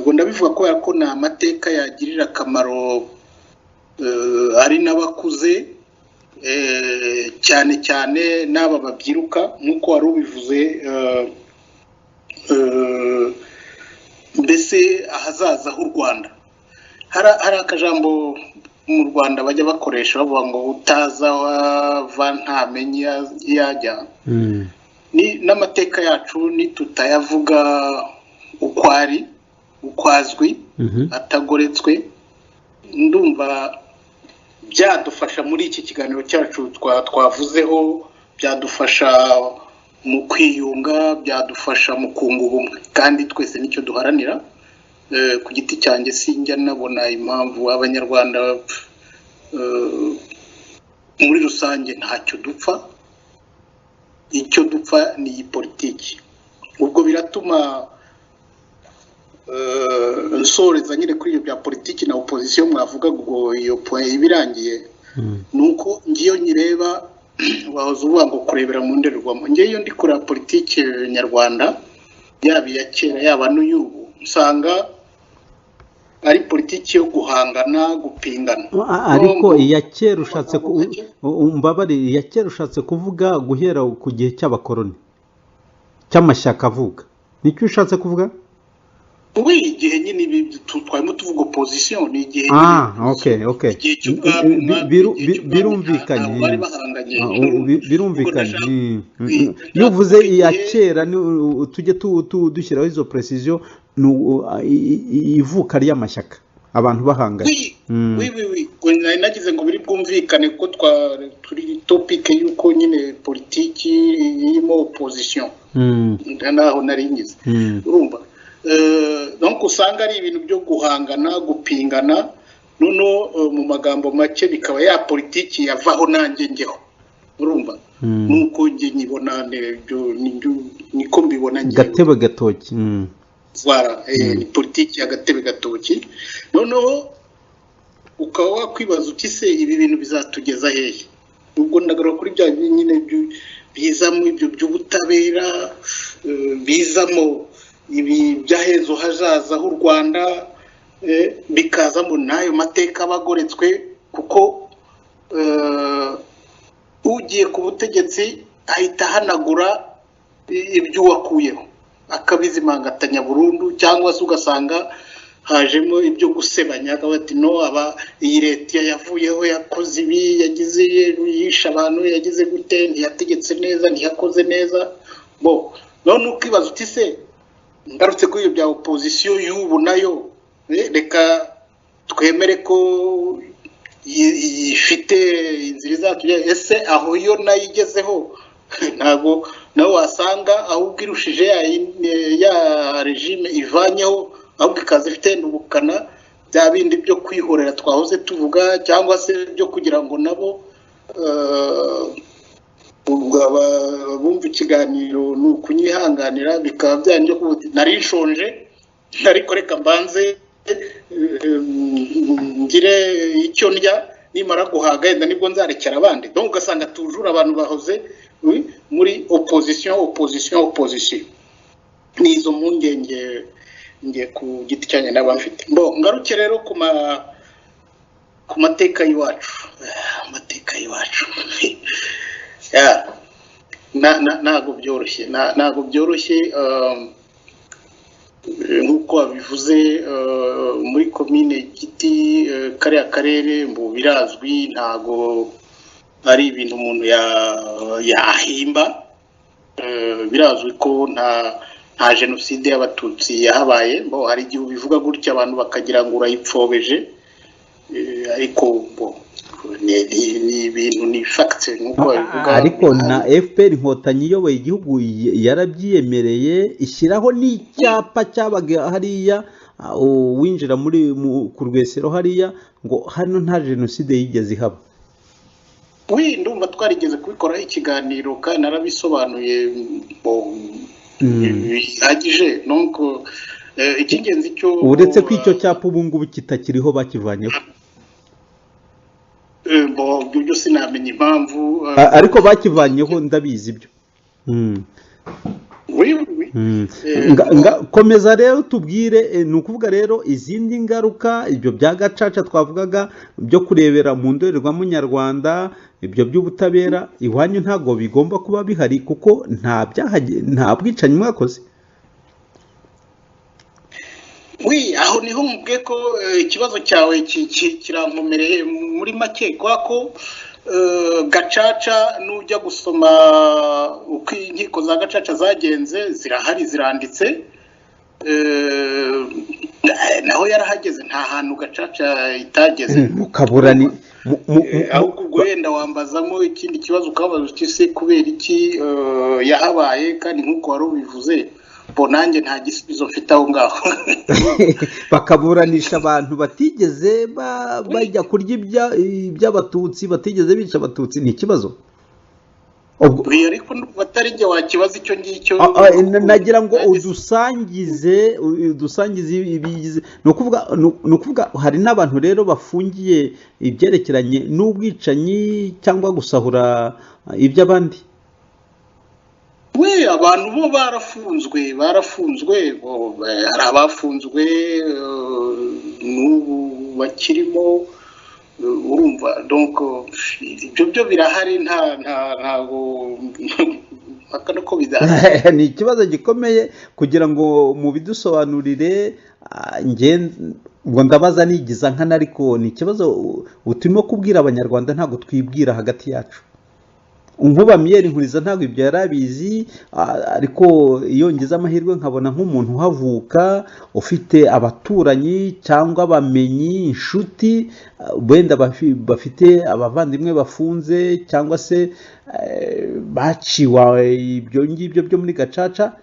ngo ndabivuga kubera ko ni amateka yagirira akamaro ari n'abakuze, cyane cyane n'aba babyiruka nk'uko wari ubivuze, mbese ahazaza h'u Rwanda. Hari akajambo mu Rwanda bajya bakoresha bavuga ngo utaza wava ntamenye yajya. N'amateka yacu nitutayavuga uko ari, uko azwi, atagoretswe, ndumva byadufasha muri iki kiganiro cyacu twavuzeho, byadufasha mu kwiyunga, byadufasha mu kunga ubumwe, kandi twese nicyo duharanira. Ku giti cyanjye sinjya nabona impamvu abanyarwanda muri rusange ntacyo dupfa, icyo dupfa ni iyi politiki. Ubwo biratuma nsoreza nyine kuri ibyo bya politiki na opposition mwavuga ngo iyo point ibirangiye, nuko ngiyo nyireba wahoze uvuga ngo kurebera mu ndorerwamo. Ngiyo ndi kureba politiki nyarwanda, yaba iya kera yaba n'uyubu, usanga ari politiki yo guhangana, gupingana. Ariko iya kera ushatse iya kera ushatse kuvuga guhera ku gihe cy'abakoroni cy'amashyaka avuga, nicyo ushatse kuvuga? Igihe nyine twarimo tuvuga opposition, ni igihe okay. Birumvikanye. Iyo uvuze iya kera tujye dushyiraho izo precision, ivuka ry'amashyaka abantu bahanganye. Nagize ngo biri bwumvikane ko turi topic yuko nyine politiki irimo opposition, naho naringize urumva. Donc usanga ari ibintu byo guhangana, gupingana, noneho mu magambo make bikaba ya politiki yavaho nanjye njyeho, urumva. Nuko njye nyibona, niko mbibona njye. Gatebe gatoki. Voilà, ni politiki y'agatebe gatoki. Noneho ukaba wakwibaza uti se ibi bintu bizatugeza hehe? Ubwo ndagaruka kuri bya nyine bizamo ibyo by'ubutabera, bizamo ibi byahezo hazaza h'u Rwanda, bikazamo n'ayo mateka bagoretswe, kuko ugiye ku butegetsi ahita hanagura ibyo wakuyeho, akabizimangatanya burundu, cyangwa se ugasanga hajemo ibyo gusebanya, bati no iyi leta yavuyeho yakoze ibi, yagize yisha abantu, yagize gute, ntiyategetse neza, ntiyakoze neza. None ukibaza uti se ngarutse kuri ibyo bya opposition y'ubu nayo, reka twemere ko ifite inzira izatujya, ese aho yo nayo igezeho ntabwo nawe wasanga ahubwo irushije ya regime ivanyeho, ahubwo ikaza ifite ubukana bya bindi byo kwihorera twahoze tuvuga, cyangwa se byo kugira ngo nabo bumva ikiganiro ni ukunyihanganira, bikaba byanjye narishonje, ariko reka mbanze ngire icyo ndya, nimara guhaga yenda nibwo nzarekera abandi. Donc ugasanga tujura abantu bahoze muri opposition. Ni izo mpungenge ngiye ku giti cyanjye n'abafite. Ngaruke rero ku mateka y'iwacu. Ntabwo byoroshye, nk'uko wabivuze, muri komine Giti, kariya karere birazwi, ntabwo ari ibintu umuntu yahimba. birazwi ko nta jenoside y'abatutsi yahabaye bo hari igihe bivuga gutya abantu bakagira ngo urayipfobeje ariko bo ni ibintu ni facts nkuko babivuga ariko na FPR inkotanyi iyoboye igihugu yarabyiyemereye ishyiraho n'icyapa cyabaga hariya winjira ku rwesero hariya ngo hano nta jenoside yigeze ihaba. ndumva twarigeze kubikoraho ikiganiro kandi narabisobanuye bihagije nuko icy'ingenzi cyo uretse ko icyo cyapa ubu ngubu kitakiriho bakivanyeho byo sinamenya impamvu ariko bakivanyeho ndabizi ibyo. Komeza rero tubwire ni ukuvuga rero izindi ngaruka ibyo bya gacaca twavugaga byo kurebera mu ndorerwamo nyarwanda ibyo by'ubutabera iwanyu ntago bigomba kuba bihari kuko nta bwicanyi mwakoze. aho niho mubwiye ko ikibazo cyawe kirankomereye muri make ko gacaca nujya gusoma uko inkiko za gacaca zagenze zirahari ziranditse naho yarahageze nta hantu gacaca itageze mukaburani ahubwo wenda wambazamo ikindi kibazo ukabaza uti se kubera iki yahabaye kandi nk'uko wari ubivuze nanjye nta gisubizo mfite aho ngaho bakaburanisha abantu batigeze bajya kurya iby'abatutsi batigeze bica abatutsi ni ikibazo ariko batari njye wakibaza icyo ngicyo nagira ngo udusangize ibigize ni ukuvuga hari n'abantu rero bafungiye ibyerekeranye n'ubwicanyi cyangwa gusahura iby'abandi. Abantu bo barafunzwe hari abafunzwe n'ubu bakirimo urumva donc ibyo birahari ntago akana ko bidahari. Ni ikibazo gikomeye kugira ngo mu bidusobanurire ngo ndabaza nigiza nkana ariko ni ikibazo uturimo kubwira abanyarwanda ntago twibwira hagati yacu. Nkuba Miyeri Nkuriza ntabwo ibyo yarabizi ariko iyo ngize amahirwe nkabona nk'umuntu uhavuka ufite abaturanyi cyangwa abamenyi inshuti wenda bafite abavandimwe bafunze cyangwa se baciwe ibyo ngibyo byo muri gacaca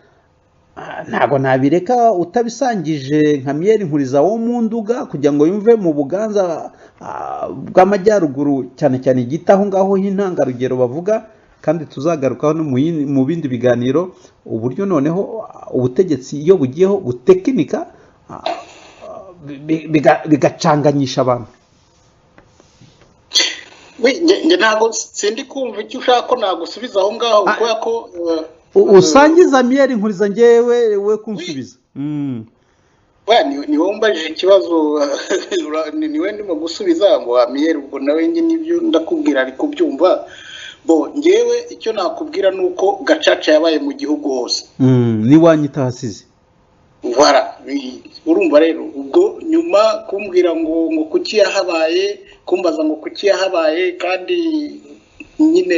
ntabwo nabireka utabisangije nka Miyeri Nkuriza wo mu Nduga kugira ngo yumve mu Buganza bw'amajyaruguru cyane cyane igitaho ngaho y'intangarugero bavuga kandi tuzagarukaho no mu bindi biganiro uburyo noneho ubutegetsi iyo bugiyeho butekinika bigacanganyisha abantu. nge ntabwo sindi kumva icyo ushaka ko nagusubiza aho ngaho kubera ko usangiza Miyeri Nkuriza ngewe we kunsubiza. ni wowe mbajije ikibazo ni wowe ndimo gusubiza ngo Miyeri ubwo nawe nyine ibyo ndakubwira ari kubyumva ngewe icyo nakubwira ni uko gacaca yabaye mu gihugu hose n'iwanyu itahasize urumva rero ubwo nyuma kumbwira ngo kuki yahabaye kumbaza ngo kuki yahabaye kandi nyine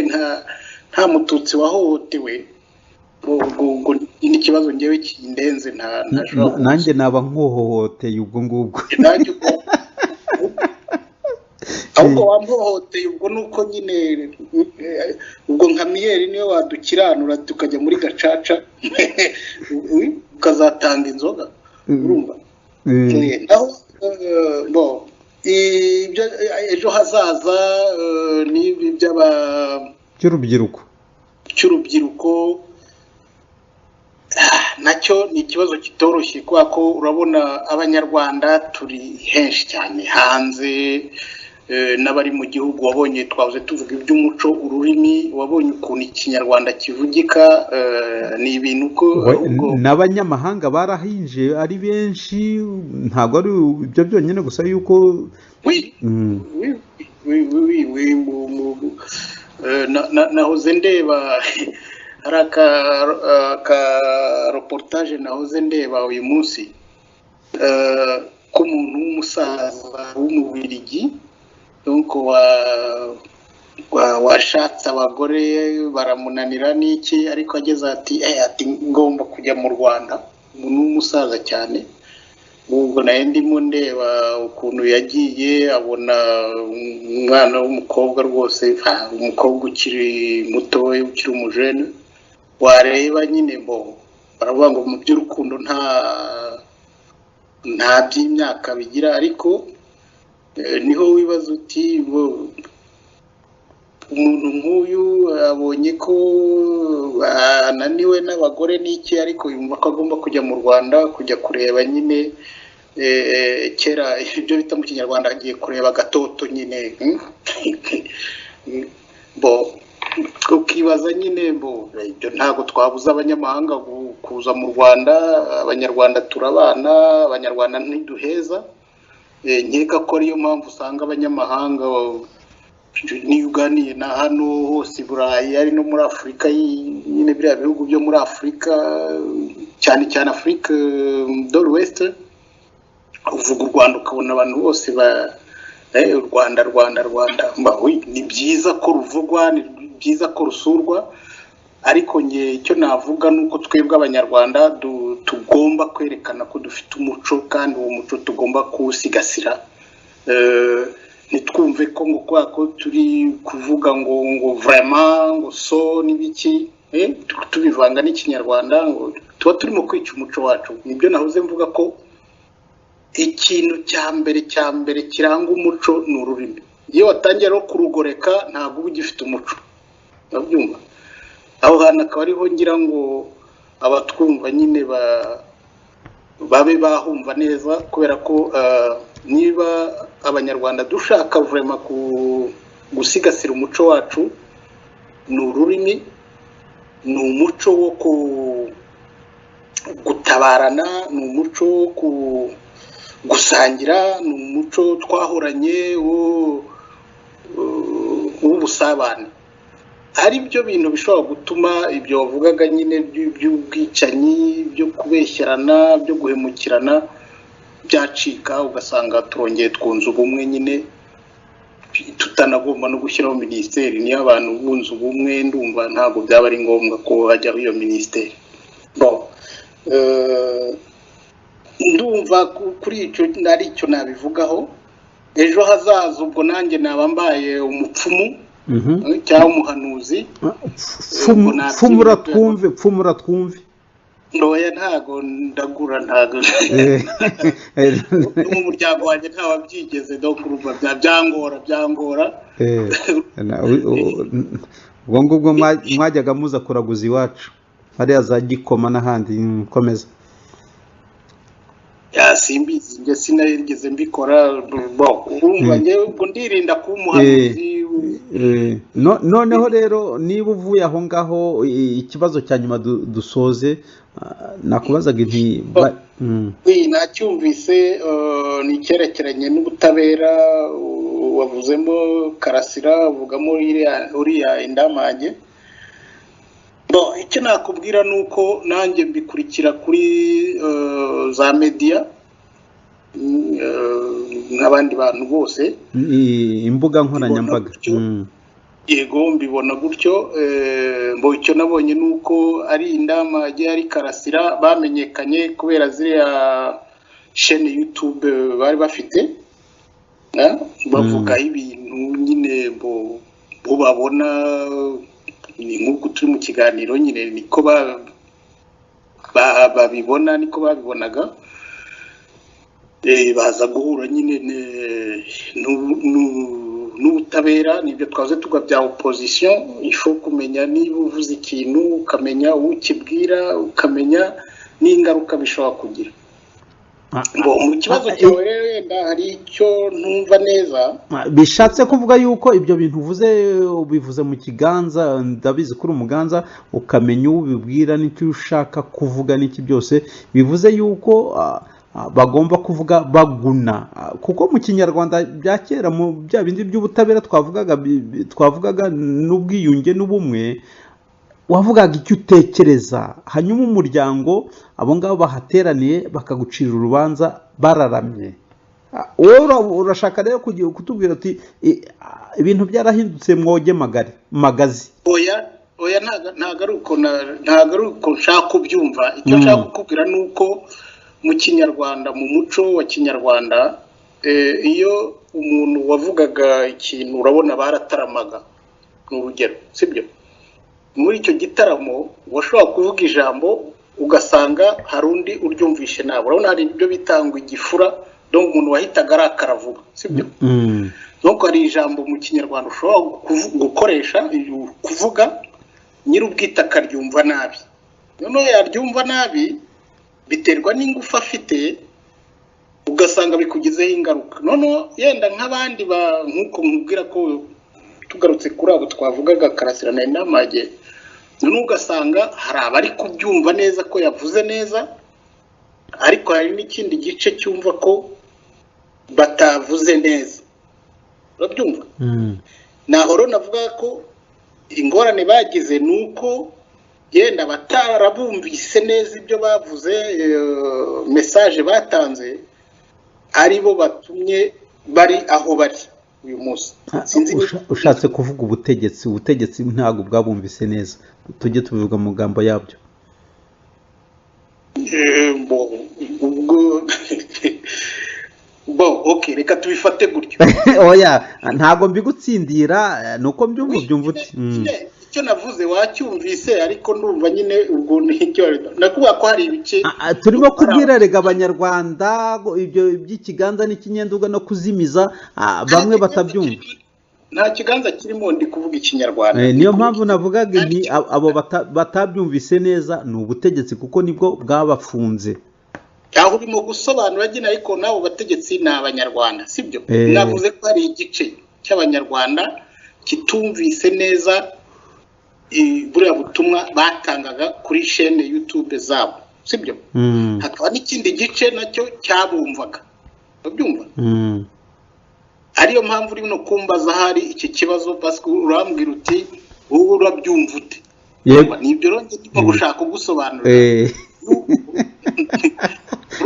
nta mututsi wahohotewe ubwo n'ikibazo ngewe kindenze nanjye naba nkohohoteye ubwo ngubwo ahubwo wamhohoteye ubwo nuko nyine ubwo nka Miyeri niyo wadukiranura tukajya muri gacaca ukazatanga inzoga urumva naho ejo hazaza n'ibi cy'urubyiruko nacyo ni ikibazo kitoroshye kubera ko urabona abanyarwanda turi henshi cyane hanze n'abari mu gihugu wabonye twavuze tuvuga iby'umuco ururimi wabonye ukuntu ikinyarwanda kivugika ni ibintu ko n'abanyamahanga barahinje ari benshi ntabwo ari ibyo byonyine gusa yuko nahoze ndeba hari aka reportage nahoze ndeba uyu munsi k'umuntu w'umusaza w'umubirigi donc washatse abagore baramunanira n'iki ariko ageze ati ngomba kujya mu Rwanda. Umuntu w'umusaza cyane, ubwo nayo ndimo ndeba ukuntu yagiye abona umwana w'umukobwa rwose, umukobwa ukiri muto ukiri umujene, wareba nyine baravuga ngo mu by'urukundo nta by'imyaka bigira, ariko niho wibaza uti umuntu nk'uyu abonye ko ananiwe n'abagore n'iki, ariko yumva ko agomba kujya mu Rwanda kujya kureba nyine kera ibyo bita mu Kinyarwanda agiye kureba agatoto nyine. Ukibaza nyine ibyo ntabwo twabuza abanyamahanga kuza mu Rwanda. Abanyarwanda turabana, abanyarwanda ntiduheza. Nkeka ko ariyo mpamvu usanga abanyamahanga niyo uganiye na hano hose i Burayi ari no muri Afurika, nyine biriya bihugu byo muri Afurika, cyane cyane Afurika do l'Ouest, uvuga u Rwanda ukabona abantu bose u Rwanda ni byiza ko ruvugwa, ni byiza ko rusurwa, ariko nge icyo navuga nuko twebwe abanyarwanda tugomba kwerekana ko dufite umuco, kandi uwo muco tugomba kuwusigasira. Nitwumve ko ngo kwako turi kuvuga ngo vraiment ngo so n'ibiki tubivanga n'ikinyarwanda, ngo tuba turimo kwica umuco wacu. Nibyo nahoze mvuga ko ikintu cya mbere kiranga umuco ni ururimi. Iyo watangiye no kurugoreka ntabwo uba ugifite umuco, urabyumva. Aho hantu akaba ariho ngira ngo abatwumva nyine babe bahumva neza, kubera ko niba abanyarwanda dushaka vraiment gusigasira umuco wacu, ni ururimi, ni umuco wo gutabarana, ni umuco wo gusangira, ni umuco twahoranye w'ubusabane. Hari byo bintu bishobora gutuma ibyo wavugaga nyine by'ubwicanyi, byo kubeshyerana, byo guhemukirana byacika, ugasanga turongeye twunze ubumwe nyine, tutanagomba no gushyiraho minisiteri. Niyo abantu bunze ubumwe, ndumva ntabwo byaba ari ngombwa ko hajyaho iyo minisiteri. Ndumva kuri icyo icyo nabivugaho. Ejo hazaza ubwo nanjye naba mbaye umupfumu cyangwa umuhanuzi. Pfumura twumve. Ndoya ntago ndagura, ntago mu muryango wanjye ntawabyigeze kurumva byangora. Ubwo ngubwo mwajyaga muza kuraguza iwacu hariya za Gikoma n'ahandi. Komeza. Simbizi, njye sinarigeze mbikora. Urumva njye ubwo ndirinda kuba umuhanuzi. Noneho rero niba uvuye aho ngaho, ikibazo cya nyuma dusoze, nakubazaga inti nacyumvise, ni icyerekeranye n'ubutabera. Wavuzemo Karasira, uvugamo uriya Indamage. Icyo nakubwira ni uko nanjye mbikurikira kuri za media nk'abandi bantu bose, imbuga nkoranyambaga. Yego, mbibona gutyo. Icyo nabonye ni uko ari Indamage, ari Karasira bamenyekanye kubera ziriya chaîne YouTube bari bafite, bavuga ibintu nyine bo babona. Ni nk'uko turi mu kiganiro nyine, niko babibona, niko babibonaga. Baza guhura nyine n'ubutabera. Nibyo twaze tuga bya opposition. Ifo kumenya niba uvuze ikintu, ukamenya ukibwira, ukamenya n'ingaruka bishobora kugira. Mu kibazo cyawe rero wenda hari icyo ntumva neza. Bishatse kuvuga yuko ibyo bintu ubivuze mu kiganza, ndabizi kuri umuganza, ukamenya ubibwira n'icyo ushaka kuvuga n'iki byose, bivuze yuko bagomba kuvuga baguna. Kuko mu Kinyarwanda bya kera, mu bya bindi by'ubutabera twavugaga n'ubwiyunge n'ubumwe, wavugaga icyo utekereza, hanyuma umuryango abo ngabo bahateraniye bakagucira urubanza bararamye. wowe urashaka rero kutubwira uti ibintu byarahindutse mwoge magazi. Oya ntago ari uko nshaka kubyumva. Icyo nshaka kukubwira ni uko mu kinyarwanda, mu muco wa kinyarwanda, iyo umuntu wavugaga ikintu urabona barataramaga, ni urugero, sibyo? Muri icyo gitaramo washobora kuvuga ijambo ugasanga hari undi uryumvishe nawe. Urabona hari ibyo bitangwa igifura, donc umuntu wahitaga arakara vuba, sibyo? Donc hari ijambo mu kinyarwanda ushobora gukoresha kuvuga nyir'ubwite akaryumva nabi. Noneho yaryumva nabi biterwa n'ingufu afite, ugasanga bikugizeho ingaruka. Noneho yenda nk'abandi nk'uko mubwira ko tugarutse kuri abo twavugaga Karasira na Ndamage, noneho ugasanga hari abari kubyumva neza ko yavuze neza, ariko hari n'ikindi gice cyumva ko batavuze neza. Urabyumva? Naho navuga ko ingorane bagize nuko yenda batarabumvise neza ibyo bavuze, message batanze aribo batumye bari aho bari uyu munsi. Ushatse kuvuga ubutegetsi ntago bwabumvise neza, tujye tubivuga mu magambo yabyo. Okay, reka tubifate gutyo. Oya, ntago mbigutsindira, nuko byumva uti. Icyo navuze wacyumvise, ariko ndumva nyine ubwo nicyo nakuba ko hari ibice turimo kubwira rega abanyarwanda ibyo by'ikiganza n'ikinyenduga no kuzimiza, bamwe batabyumva. Nta kiganza kirimo ndi kuvuga ikinyarwanda. Niyo mpamvu navugaga ni abo batabyumvise neza ni ubutegetsi, kuko nibwo bwabafunze. Aho urimo gusobanura gina, ariko nabo bategetsi ni abanyarwanda, sibyo? Navuze ko hari igice cy'abanyarwanda kitumvise neza buriya butumwa batangaga kuri chaîne YouTube zabo, sibyo? Hakaba n'ikindi gice nacyo cyabumvaga. Ubyumva? Ariyo mpamvu uri no kumbaza hari iki kibazo, parce que urambwira uti wowe urabyumva ute? Nibyo rero ndimo gushaka gusobanurira.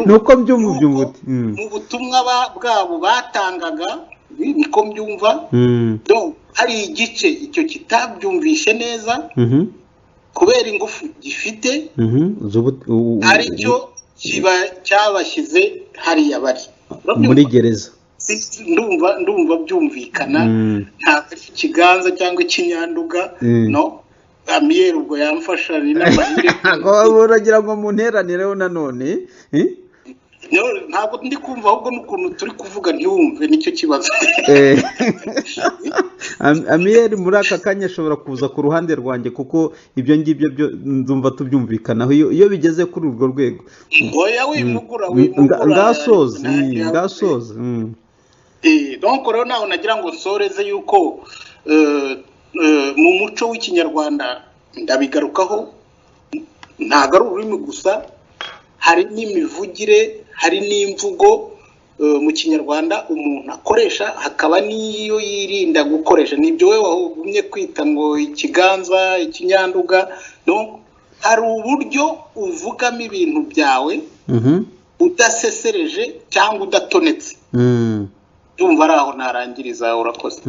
Nuko mbyumva uti mu butumwa bwabo batangaga, niko mbyumva. Donc hari igice icyo kitabyumvishe neza kubera ingufu gifite, aricyo kiba cyabashyize hariya bari muri gereza. Ndumva byumvikana. Nta ikiganza cyangwa ikinyanduga, no. Amiel ubwo yamfasha ni n'amahire. Uragira ngo munteranireho nanone? Ntabwo ndi kumva, ahubwo n'ukuntu turi kuvuga ntiwumve, nicyo kibazo. Amiel muri aka kanya ashobora kuza ku ruhande rwanjye, kuko ibyo ngibyo byo ndumva tubyumvikanaho iyo bigeze kuri urwo rwego. Oya wimugura ngasoza. Donc rero naho nagira ngo nsoreze yuko mu muco w'ikinyarwanda ndabigarukaho, ntago ari ururimi gusa, hari n'imivugire, hari n'imvugo mu kinyarwanda umuntu akoresha, hakaba n'iyo yirinda gukoresha. Nibyo we wahugumye kwita ngo ikiganza, ikinyanduga. Donc hari uburyo uvugamo ibintu byawe udasesereje cyangwa udatonetse. Ndumva ari aho narangiriza. Urakoze.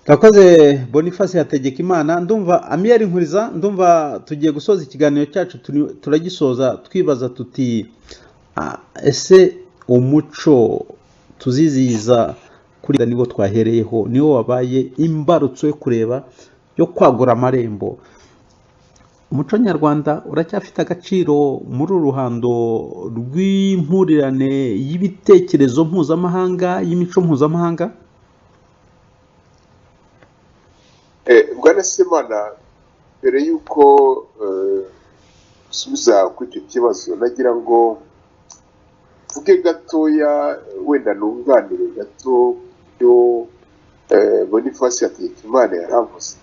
Rakoze Boniface Hategekimana. Ndumva Amiel Nkuriza, ndumva tugiye gusoza ikiganiro cyacu, turagisoza twibaza tuti ese umuco tuziziza kuri niwo twahereyeho, niwo wabaye imbarutso yo kureba yo kwagura amarembo. Umuco nyarwanda uracyafite agaciro muri uruhando rw'impurirane y'ibitekerezo mpuzamahanga, y'imico mpuzamahanga? Bwana Semana, mbere y'uko usubiza kuri icyo kibazo, nagira ngo mvuge gatoya, wenda nunganire gato byo Boniface Hategekimana yaravuze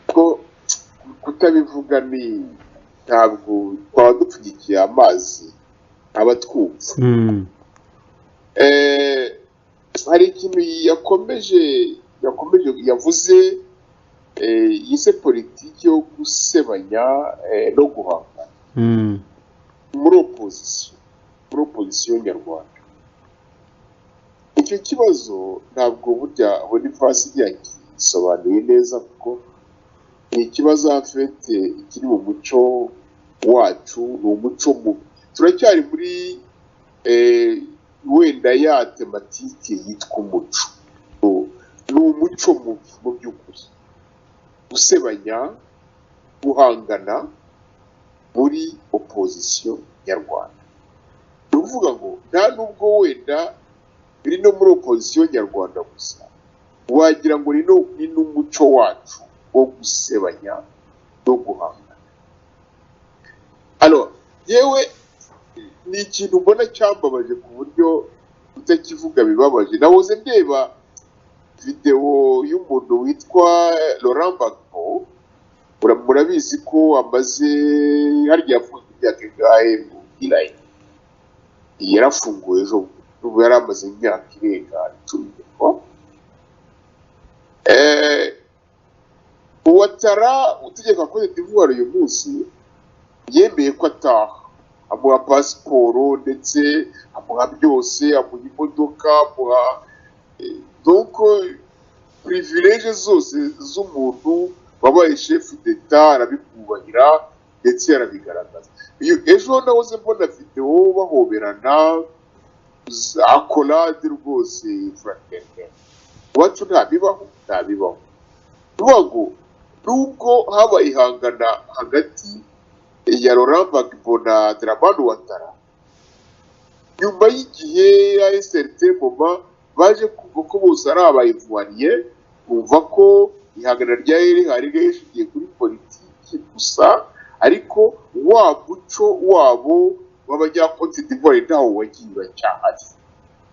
ko kutabivuga ni ntabwo twaba dupfunyikiye amazi abatwumva. Hari ikintu yavuze yise politiki yo gusebanya no guhangana muri opposition muri opozisiyo nyarwanda. Icyo kibazo ntabwo burya Boniface yagisobanuye neza kuko ni ikibazo afite kiri mu muco wacu, ni umuco mubi. Turacyari muri wenda ya tematike yitwa umuco. Ni umuco mubi mu by'ukuri, gusebanya, guhangana muri opozisiyo nyarwanda. Ni ukuvuga ngo nta nubwo wenda biri no muri opozisiyo nyarwanda gusa, wagira ngo ni n'umuco wacu wo gusebanya no guhangana. Alors yewe ni ikintu mbona cyambabaje ku buryo utakivuga bibabaje. Nahoze ndeba video y'umuntu witwa Laurent Gbagbo, murabizi ko amaze harya yafunze imyaka ingahe mu Irayi, yarafunguwe ejo, yari amaze imyaka irenga 10. Ouattara utegeka Cote d'Ivoire uyu munsi yemeye ko ataha, amuha pasiporo ndetse amuha byose, amuha imodoka, amuha donc privilege zose z'umuntu wabaye chef d'etat, arabikubahira ndetse arabigaragaza. Ejo nahoze mbona video bahoberana akolade rwose fraternel. Wacu ntabibaho. Nuko nubwo habaye ihangana hagati ya Laurent Gbagbo na Dramane Ouattara, nyuma y'igihe ya certain moment baje kuvuga ko bose ari abayivuaniye, bumva ko ihangana rya hari rishingiye kuri politiki gusa, ariko wa muco wabo w'Abanyacote d'Ivoire ntawo wagiye uracyahari.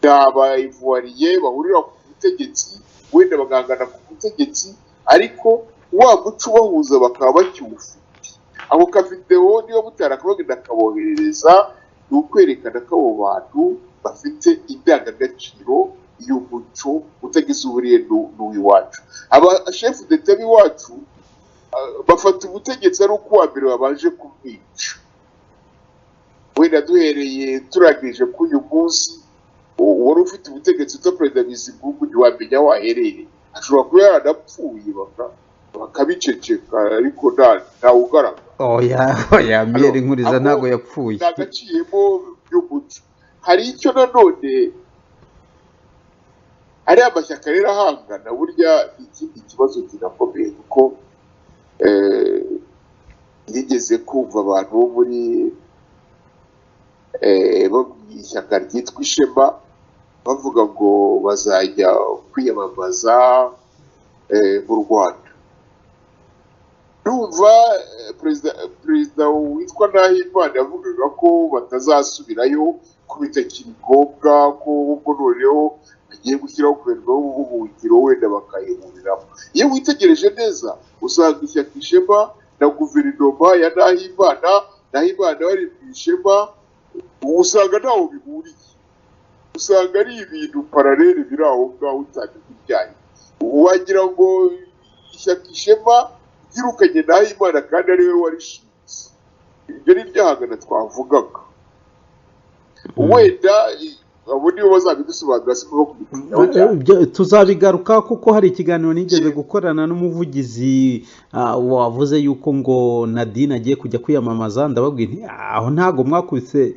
Abayivuaniye bahurira ku butegetsi, wenda bagangana ku butegetsi, ariko wa muco bahuza bakaba bakiwufite. Aho kavideo niba mutarakabagenda kaboherereza, ni ukwerekana ko abo bantu bafite indangagaciro y'umuco utagize uburiye n'uw'iwacu. Aba chef d'etat b'iwacu bafata ubutegetsi ari uko wa mbere babanje kumwica. Wenda duhereye turagije ko uyu munsi wari ufite ubutegetsi uta Perezida Bizimungu ntiwamenya wahereye, ashobora kuba yaranapfuye bakabiceceka, ariko ntawe ugaragara. Oya Pierre Nkuriza ntago yapfuye, ntagaciyemo by'umuco. Hari icyo nanone ari amashyaka rero ahangana, burya ikindi kibazo kinakomeye kuko yigeze kumva abantu bo muri bo mu ishyaka ryitwa Ishema bavuga ngo bazajya kwiyamamaza mu Rwanda. Numva perezida witwa Nahimana yavugaga ko batazasubirayo, ko bitakiri ngombwa, ko ubwo noneho bagiye gushyiraho guverinoma y'ubuhungiro wenda bakayihuriramo. Iyo witegereje neza usanga ishyaka Ishema na guverinoma ya Nahimana bari mu Ishema, usanga ntaho bihuriye, usanga ari ibintu paralele biri aho ngaho utandukanye. Wagira ngo ishyaka Ishema ryirukanye Nahimana kandi ari we warishinze. Ibyo ni ryahangana twavugaga. Wenda abo nibo bazabidusobanurira, siko kubitinya. Tuzabigaruka kuko hari ikiganiro nigeze gukorana n'umuvugizi wavuze yuko ngo Nadine agiye kujya kwiyamamaza. Ndababwira nti aho ntago mwakubise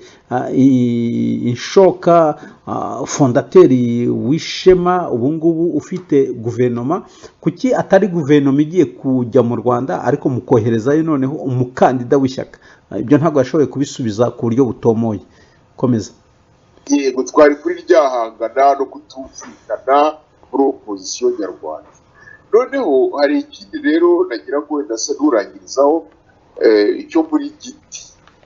inshoka fondateri w'Ishema ubu ngubu ufite guverinoma, kuki atari guverinoma igiye kujya mu Rwanda ariko mukoherezayo noneho umukandida w'ishyaka? Ibyo ntago yashoboye kubisubiza ku buryo butomoye. Komeza. Yego, twari kuri ryahangana no kutumvikana muri opozisiyo nyarwanda. Noneho hari ikindi rero nagira ngo wenda se nurangirizaho, icyo muri Giti,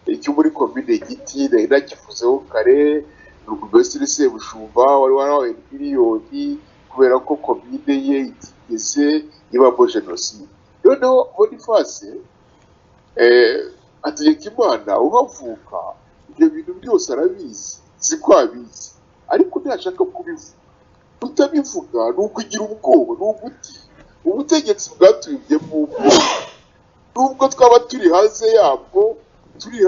icyo muri komine Giti nakivuzeho kare. Burugumesitiri Sebushumba wari warahawe miliyoni kubera ko komine ye itigeze ibamo jenoside. Noneho Boniface Hategekimana uhavuka ibyo bintu byose arabizi, siko abizi, ariko ntashaka kubivuga. Utabivuga ni ukugira ubwoba, ni uguti ubutegetsi bwatuyobye mu ubwoba. Nubwo twaba turi hanze yabwo, turi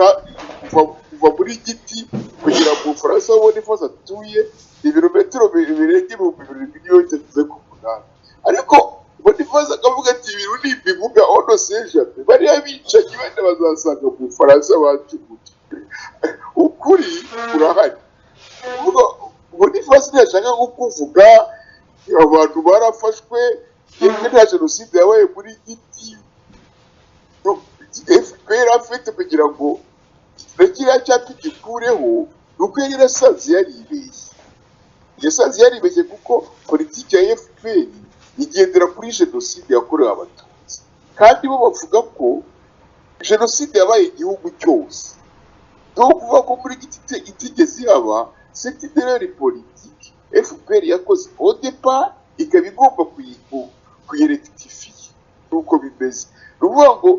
kuva kuva muri giti kugira ngo Ubufaransa babone ifoto atuye ibirometero birenga 2,800 ariko Boniface akavuga ati ibintu n'ibivuga ono seja bariya bicaye bane bazasanga mu Bufaransa bacugutse ukuri urahari uvuga Boniface ntashaka kuvuga abantu barafashwe yemwe nta jenoside yabaye muri giti FPR afite kugira ngo kiriya cyapa gikureho nuko yari yarasanze yaribeshye kuko politiki ya FPR igendera kuri jenoside yakorewe abatutsi kandi bo bavuga ko jenoside yabaye igihugu cyose no kuvuga ko muri giti itigeze ihaba c'est une erreur politique FPR yakoze au départ ikaba igomba kuyirectifier nuko bimeze nuvuga ngo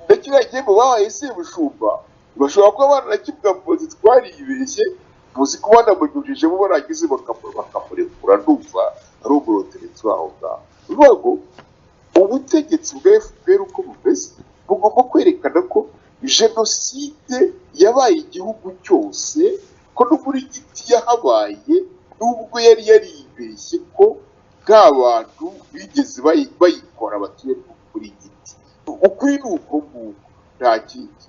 ndakira igemo bahaye Sebushumba bashobora kuba baranakibwa mpozi twaribeshye muzi ko banamujujije bo baragize bakamurekura ndumva ari uboroteretse aho ngaho nuvuga ngo ubutegetsi bwa FPR uko bumeze bugomba kwerekana ko jenoside yabaye igihugu cyose ko no muri giti yahabaye nubwo yari yaribeshye ko nta bantu bigeze bayikora batuye kuri giti ukuri ni uko nguko nta kindi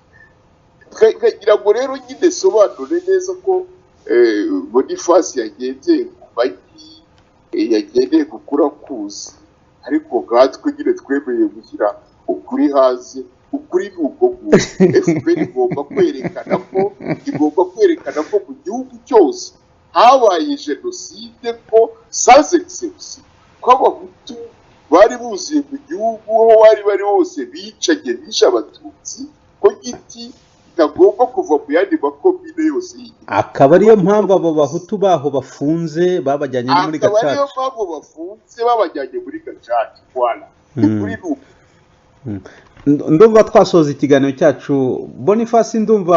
kagira ngo rero nyine sobanure neza ko Boniface yagendeye ku magi yagendeye gukura kuzi ariko gatwe nyine twemeye gushyira ukuri haze ukuri ni uko nguko FPR igomba kwerekana ko mu gihugu cyose habaye jenoside ko sans exception ko abahutu bari buzuye mu gihugu aho bari hose bishe abatutsi ko giti itagomba kuva mu yandi makomine yose akaba ariyo mpamvu abo bahutu baho bafunze babajyanye muri gacaca voilà kuri n'ubu ndumva twasoza ikiganiro cyacu Boniface ndumva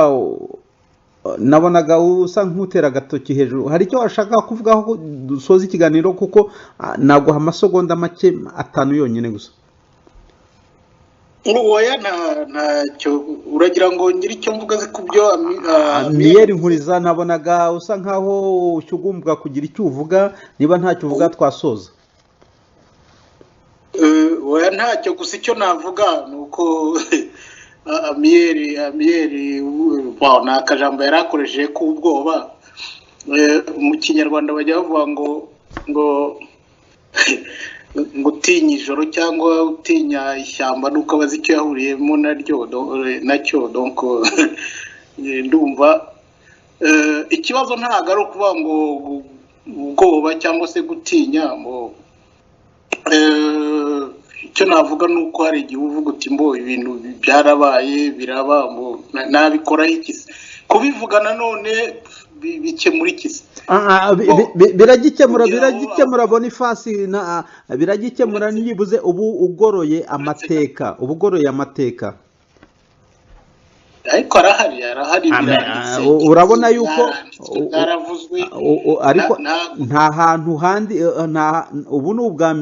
nabonaga usa nk'utera agatoki hejuru hari icyo washaka kuvugaho ko dusoza ikiganiro kuko naguha amasegonda make 5 yonyine gusa oya ntacyo uragira ngo ngire icyo mvuga ze kubyo Miyeri Nkuriza nabonaga usa nkaho ushyugumbwa kugira icyo uvuga niba ntacyo uvuga twasoza oya ntacyo gusa icyo navuga nuko Amiyeri na akajambo yarakoresheje k'ubwoba mu kinyarwanda bajya bavuga ngo utinya ijoro cyangwa utinya ishyamba nuko abazi icyo yahuriyemo nacyo donc ndumva ikibazo ntabwo ari ukuvuga ngo ubwoba cyangwa se gutinya icyo navuga nuko hari igihe uvuga uti mbo ibintu byarabaye biraba nabikora iki kubivuga nanone bikemura iki biragikemura Boniface biragikemura niyibuze ubu ugoroye amateka ariko arahari urabona yuko ariko nta hantu handi ubu ni ubwa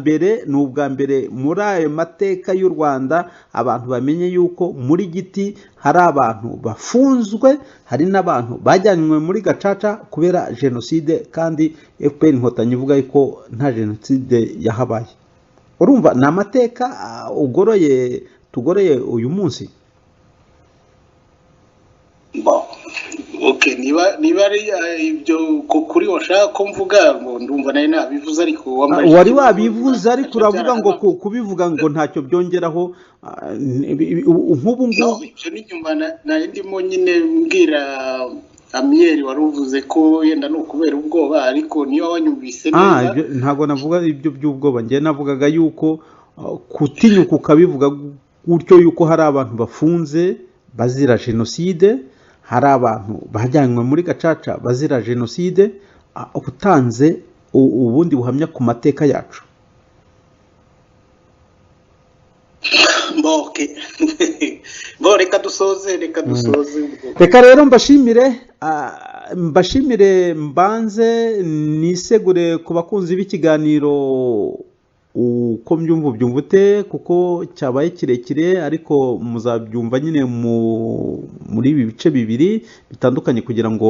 mbere muri ayo mateka y'u Rwanda abantu bamenye yuko muri giti hari abantu bafunzwe hari n'abantu bajyanywe muri gacaca kubera jenoside kandi FPR inkotanyi ivuga ko nta jenoside yahabaye urumva ni amateka tugoroye uyu munsi okay niba ari ibyo kuri washaka ko mvuga ndumva nayo nabivuze ariko wari wabivuze ariko uravuga ngo kubivuga ngo ntacyo byongeraho nk'ubu ngubu icyo ni nyuma nari ndimo nyine mbwira Amiyeri wari uvuze ko yenda no kubera ubwoba ariko niyo wanyumvise neza ntago navuga ibyo by'ubwoba njye navugaga yuko kutinyuka ukabivuga gutyo yuko hari abantu bafunze bazira jenoside hari abantu bajyanywe muri gacaca bazira jenoside ubutanze ubundi buhamya ku mateka yacu reka dusoze reka rero mbashimire mbanze nisegure ku bakunzi b'ikiganiro uko mbyumva ubyumva ute kuko cyabaye kirekire ariko muzabyumva nyine muri ibi bice bibiri bitandukanye kugira ngo